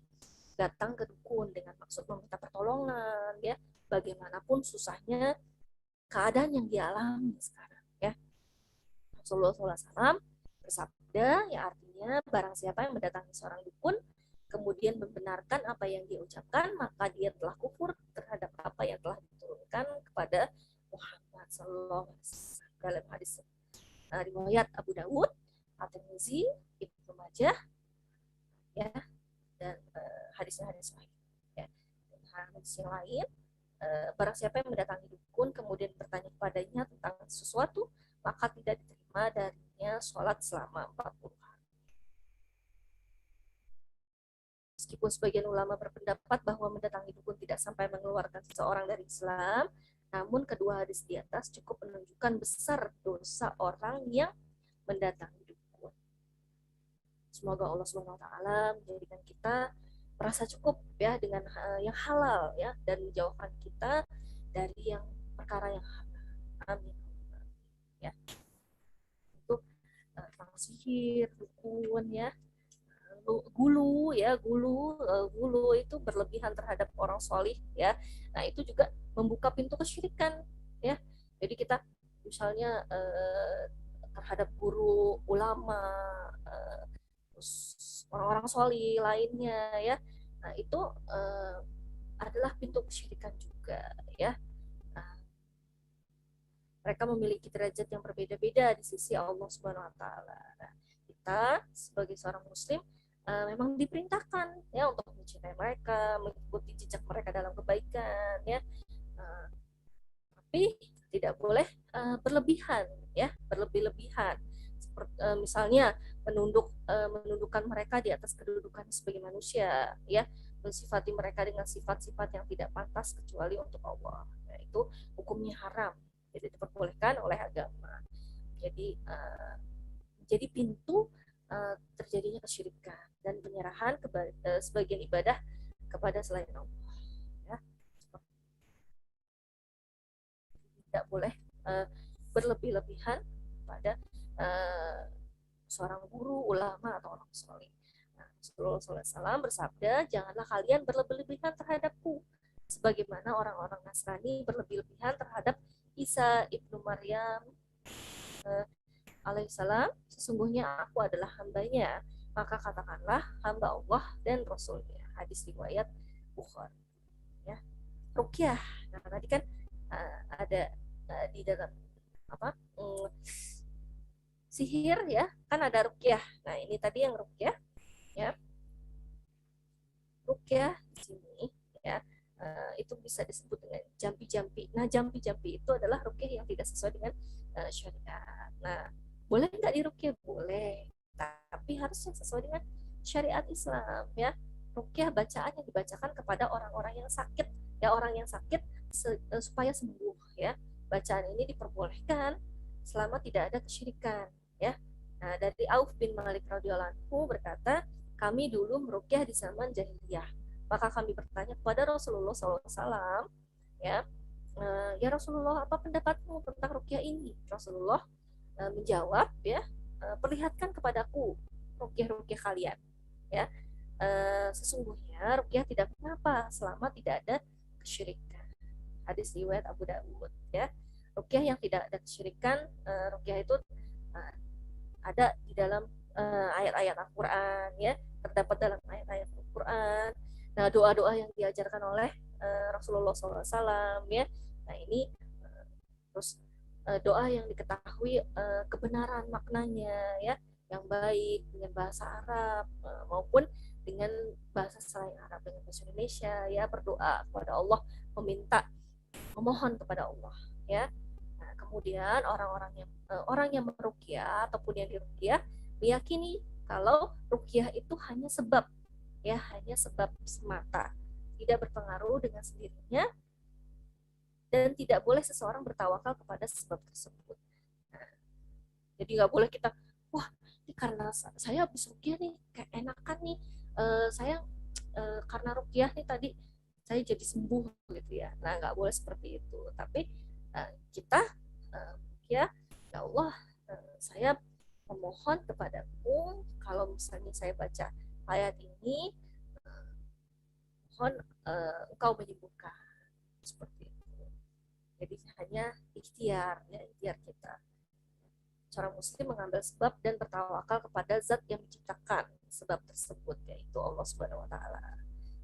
datang ke dukun dengan maksud meminta pertolongan, ya, bagaimanapun susahnya keadaan yang dialami sekarang ya. Rasulullah SAW bersabda, yang artinya barang siapa yang mendatangi seorang dukun kemudian membenarkan apa yang dia ucapkan, maka dia telah kufur terhadap apa yang telah diturunkan kepada Muhammad Sallallahu Alaihi Wasallam. Dalam hadis riwayat Abu Dawud, At-Tirmizi, Ibnu Majah, ya, dan hadisnya hadis sahih. Ya. Dan hadis yang lain, barang siapa yang mendatangi dukun kemudian bertanya kepadanya tentang sesuatu, maka tidak diterima darinya sholat selama 40 hari. Meskipun sebagian ulama berpendapat bahwa mendatangi dukun tidak sampai mengeluarkan seseorang dari Islam, namun kedua hadis di atas cukup menunjukkan besar dosa orang yang mendatangi dukun. Semoga Allah SWT menjadikan kita merasa cukup ya dengan yang halal ya, dan menjauhkan kita dari yang perkara yang haram. Amin. Ya. Itu tentang sihir, dukun ya. Gulu ya, gulu itu berlebihan terhadap orang solih ya. Nah, itu juga membuka pintu kesyirikan ya. Jadi kita misalnya terhadap guru, ulama, orang-orang solih lainnya ya. Nah, itu adalah pintu kesyirikan juga ya. Nah, mereka memiliki derajat yang berbeda-beda di sisi Allah Subhanahu wa taala. Nah, kita sebagai seorang muslim memang diperintahkan ya untuk mencintai mereka, mengikuti jejak mereka dalam kebaikan ya. Tapi tidak boleh berlebihan ya, berlebih-lebihan. Seperti misalnya menundukkan mereka di atas kedudukan sebagai manusia ya, mensifati mereka dengan sifat-sifat yang tidak pantas kecuali untuk Allah. Nah, itu hukumnya haram, tidak diperbolehkan oleh agama. Jadi jadi pintu terjadinya kesyirikan dan penyerahan sebagian ibadah kepada selain Allah. Ya. Tidak boleh berlebih-lebihan pada seorang guru, ulama, atau orang soleh. Nah, Rasulullah SAW bersabda, janganlah kalian berlebih-lebihan terhadapku, sebagaimana orang-orang Nasrani berlebih-lebihan terhadap Isa ibnu Maryam alaihissalam. Sesungguhnya aku adalah hambanya, maka katakanlah hamba Allah dan Rasulnya. Hadis riwayat Bukhari. Ya, ruqyah. Nah, tadi kan ada di dalam apa sihir ya, kan ada ruqyah. Nah, ini tadi yang ruqyah ya. Ruqyah di sini ya, itu bisa disebut dengan jampi-jampi. Nah, jampi-jampi itu adalah ruqyah yang tidak sesuai dengan syariat. Nah, boleh nggak diruqyah? Boleh, tapi harus sesuai dengan syariat Islam ya. Ruqyah bacaan yang dibacakan kepada orang-orang yang sakit ya, orang yang sakit supaya sembuh ya. Bacaan ini diperbolehkan selama tidak ada kesyirikan ya. Nah, dari Auf bin Malik radhiyallahu anhu berkata, kami dulu meruqyah di zaman jahiliyah. Maka kami bertanya kepada Rasulullah SAW, ya, ya Rasulullah, apa pendapatmu tentang ruqyah ini? Rasulullah menjawab, ya, perlihatkan kepadaku ruqyah-ruqyah kalian, ya. Sesungguhnya ruqyah tidak mengapa selama tidak ada kesyirikan. Hadis riwayat Abu Dawud, ya. Ruqyah yang tidak ada kesyirikan, ruqyah itu ada di dalam ayat-ayat Al-Quran ya, terdapat dalam ayat-ayat Al-Quran. Nah, doa-doa yang diajarkan oleh Rasulullah SAW ya. Nah, ini terus doa yang diketahui kebenaran maknanya ya, yang baik dengan bahasa Arab maupun dengan bahasa selain Arab, dengan bahasa Indonesia ya, berdoa kepada Allah, memohon kepada Allah ya. Nah, kemudian orang yang meruqyah ataupun yang diruqyah meyakini kalau ruqyah itu hanya sebab ya, hanya sebab semata, tidak berpengaruh dengan sendirinya, dan tidak boleh seseorang bertawakal kepada sebab tersebut. Nah, jadi nggak boleh kita, wah ini karena saya habis ruqyah nih kayak enakan nih, saya karena ruqyah nih tadi saya jadi sembuh gitu ya. Nah, nggak boleh seperti itu, tapi kita ya Allah, saya memohon kepadamu, kalau misalnya saya baca ayat ini, mohon engkau menyembuhkan, seperti itu Jadi hanya ikhtiar, ya, ikhtiar kita. Seorang muslim mengambil sebab dan bertawakal kepada zat yang menciptakan sebab tersebut, yaitu Allah Subhanahu wa taala.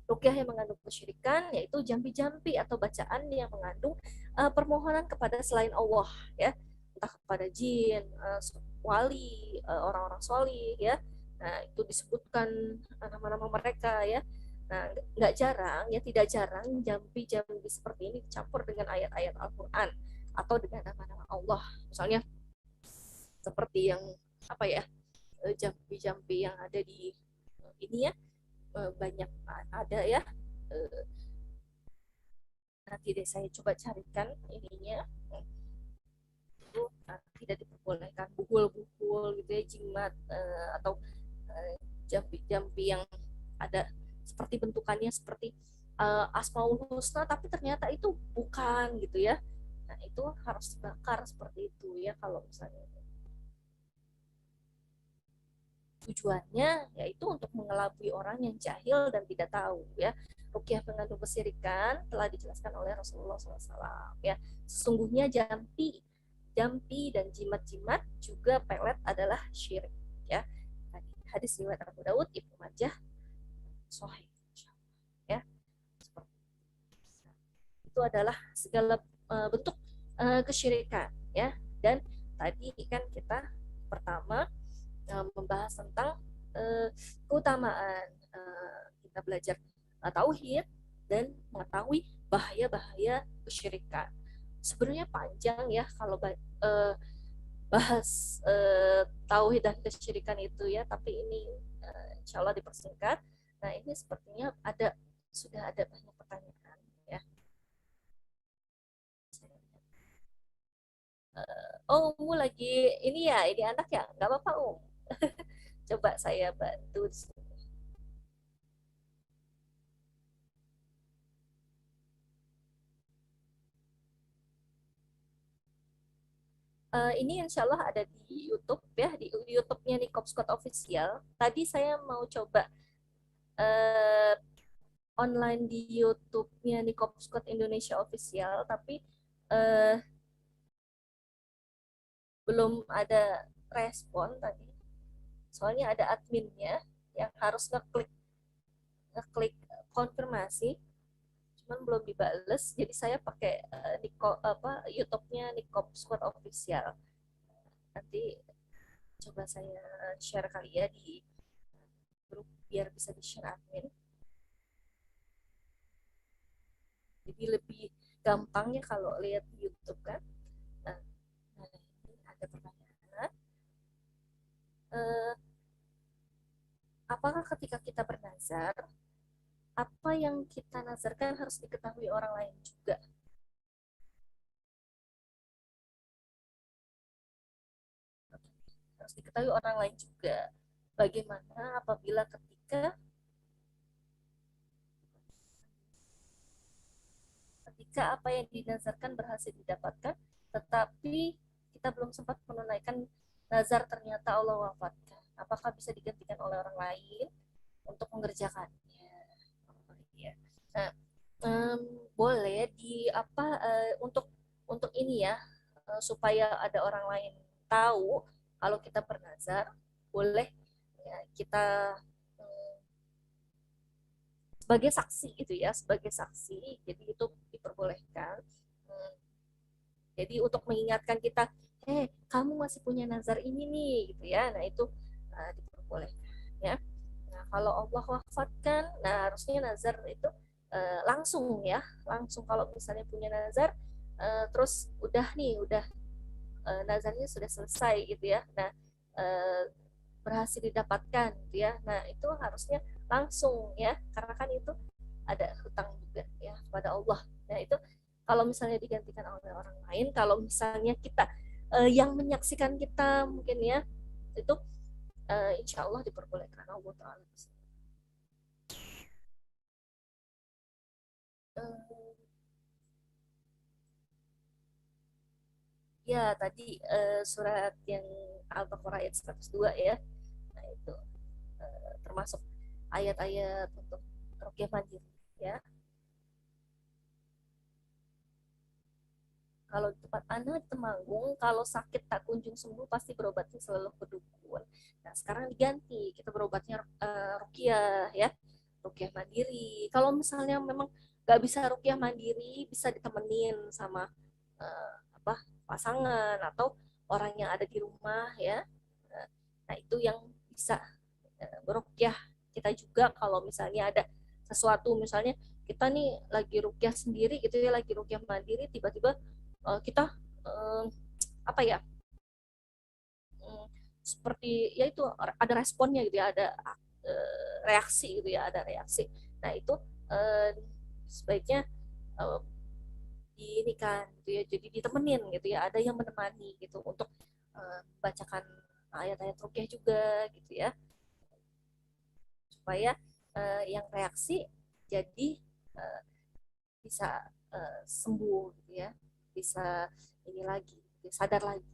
Rukyah yang mengandung kesyirikan yaitu jampi-jampi atau bacaan yang mengandung permohonan kepada selain Allah, ya, entah kepada jin, wali, orang-orang solih, ya. Nah, itu disebutkan nama-nama mereka, ya. Nah, nggak jarang, ya, tidak jarang jampi-jampi seperti ini dicampur dengan ayat-ayat Al-Quran atau dengan nama-nama Allah. Misalnya seperti yang apa ya, jampi-jampi yang ada di ini, ya, banyak ada, ya. Nanti deh saya coba carikan ininya. Itu tidak diperbolehkan bukul-bukul gitu ya, jimat, atau jampi-jampi yang ada seperti bentukannya seperti Asmaul Husna tapi ternyata itu bukan gitu ya. Nah, itu harus dibakar seperti itu ya kalau misalnya. Tujuannya yaitu untuk mengelabui orang yang jahil dan tidak tahu, ya. Rukyah mengandung kesirikan telah dijelaskan oleh Rasulullah SAW, ya. Sesungguhnya jampi, jampi dan jimat-jimat juga pelet adalah syirik, ya. Hadis riwayat Abu Daud, Ibnu Majah, Sahih, ya. Seperti itu adalah segala bentuk kesyirikan, ya. Dan tadi kan kita pertama membahas tentang keutamaan kita belajar tauhid dan mengetahui bahaya-bahaya kesyirikan. Sebenarnya panjang ya kalau bahas tauhid dan kesyirikan itu ya, tapi ini insya Allah dipersingkat. Nah, ini sepertinya sudah ada banyak pertanyaan ya. Oh, lagi ini ya, ini anak ya, nggak apa-apa coba saya bantu. Ini insya Allah ada di YouTube ya, di YouTube-nya Nikop Scott Official. Tadi saya mau coba uh, online di YouTube-nya Nikop Scott Indonesia Official, tapi uh, belum ada respon tadi. Soalnya ada adminnya yang harus ngeklik konfirmasi, cuman belum dibales. Jadi saya pakai YouTube-nya Nikop Scott Official. Nanti coba saya share kali ya di grup biar bisa di-share admin. Jadi lebih gampang ya kalau lihat di YouTube kan. Nah, ini ada pertanyaan. Eh, Apakah ketika kita bernazar, apa yang kita nazarkan harus diketahui orang lain juga? Harus diketahui orang lain juga. Bagaimana apabila ketika apa yang dinazarkan berhasil didapatkan, tetapi kita belum sempat menunaikan nazar, ternyata Allah wafatkan. Apakah bisa digantikan oleh orang lain untuk mengerjakannya? Ya. Nah, um, boleh untuk ini ya, supaya ada orang lain tahu kalau kita bernazar, boleh ya, kita um, sebagai saksi itu ya, sebagai saksi, jadi itu diperbolehkan. Hmm, jadi untuk mengingatkan kita, kamu masih punya nazar ini nih, gitu ya. Nah, itu diperbolehkan ya. Nah, kalau Allah wafatkan, nah harusnya nazar itu langsung ya, langsung kalau misalnya punya nazar, terus udah nazarnya sudah selesai gitu ya. Nah, uh, berhasil didapatkan gitu ya. Nah, itu harusnya langsung ya, karena kan itu ada hutang juga ya kepada Allah. Nah, itu kalau misalnya digantikan oleh orang lain, kalau misalnya kita yang menyaksikan kita mungkin ya, itu insya Allah diperbolehkan Allah Ta'ala. Uh, Ya, tadi surat yang Al-Baqarah ayat 102 ya. Nah, itu termasuk ayat-ayat untuk rukyah mandiri ya. Kalau di tempat Ana di Temanggung, kalau sakit tak kunjung sembuh pasti berobatnya selalu ke dukun. Nah, sekarang diganti, kita berobatnya ruqyah ya, ruqyah mandiri. Kalau misalnya memang nggak bisa ruqyah mandiri, bisa ditemenin sama apa pasangan atau orang yang ada di rumah ya. Nah, itu yang bisa beruqyah kita juga kalau misalnya ada sesuatu, misalnya kita nih lagi ruqyah sendiri gitu ya, lagi ruqyah mandiri, tiba-tiba kita apa ya, seperti ya itu ada responnya gitu ya, ada reaksi gitu ya, ada reaksi. Nah itu uh, sebaiknya uh, ini kan gitu ya, jadi ditemenin gitu ya, ada yang menemani gitu untuk bacakan ayat-ayat rukyah juga gitu ya, supaya yang reaksi jadi uh, bisa sembuh gitu ya, bisa ini lagi, sadar lagi.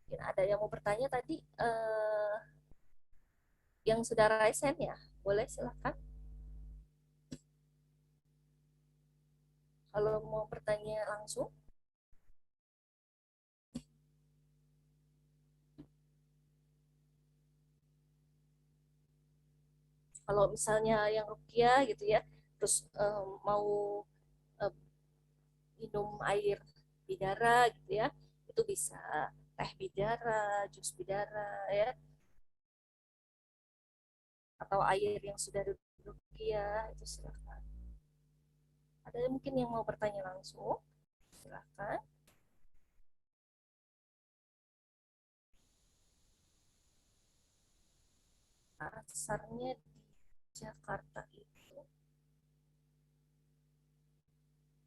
Mungkin ada yang mau bertanya tadi, yang sudah resen ya, boleh silahkan. Kalau mau bertanya langsung. Kalau misalnya yang rukyah gitu ya, terus mau uh, minum air bidara gitu ya, itu bisa teh bidara, jus bidara ya, atau air yang sudah rukyah itu silakan. Ada mungkin yang mau bertanya langsung, silakan. Asarnya di Jakarta itu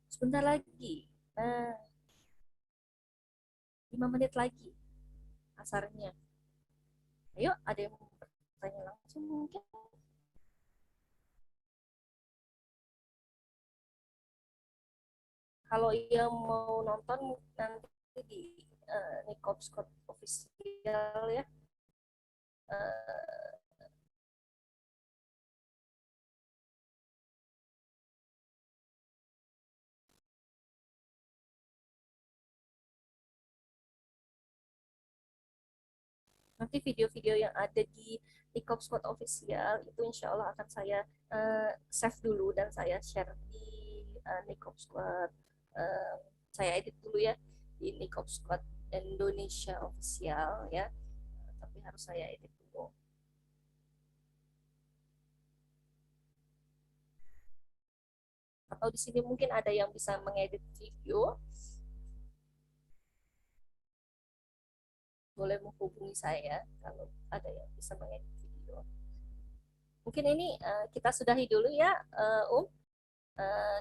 sebentar lagi. Nah, 5 menit lagi asarnya. Ayo, ada yang mau bertanya langsung mungkin? Kalau yang mau nonton nanti di Nikop Scott official ya. Uh, nanti video-video yang ada di Nikop Scott official itu insya Allah akan saya save dulu dan saya share di Nikop Scott. Uh, saya edit dulu ya di Nikop Scott Indonesia official ya. Tapi harus saya edit dulu. Atau di sini mungkin ada yang bisa mengedit video, boleh menghubungi saya kalau ada yang bisa mengedit video. Mungkin ini kita sudahi dulu ya,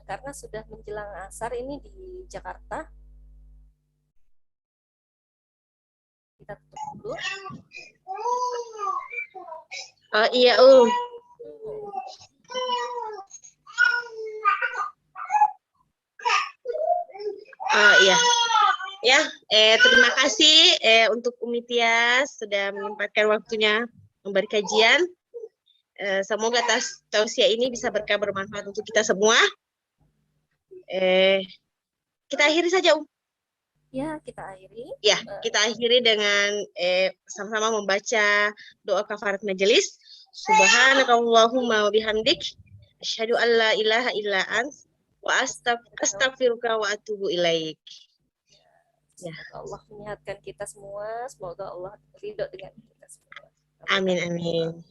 karena sudah menjelang asar ini di Jakarta. Kita tutup dulu. Oh iya, Oh iya. Ya, terima kasih untuk Umi Tias sudah menyempatkan waktunya memberi kajian. Semoga tausiah ini bisa bermanfaat untuk kita semua. Kita akhiri saja, Ya, kita akhiri. Ya, kita akhiri dengan sama-sama membaca doa kafarat majelis. Subhanakallahumma wa bihamdik, asyhadu an la ilaha illa ant, wa astaghfiruka wa atubu ilaik. Ya. Allah menyehatkan kita semua. Semoga Allah ridho dengan kita semua. Amin, amin.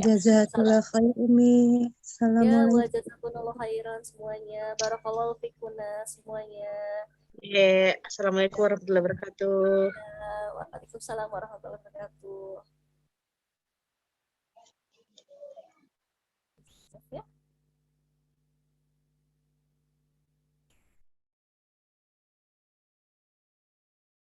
Jazakallah khair Umi. Assalamualaikum. Ya, wajazakumullah khairan semuanya. Barakallahu fikuna semuanya. Assalamualaikum warahmatullahi wabarakatuh. Ya, waalaikumsalam warahmatullahi wabarakatuh. Ya.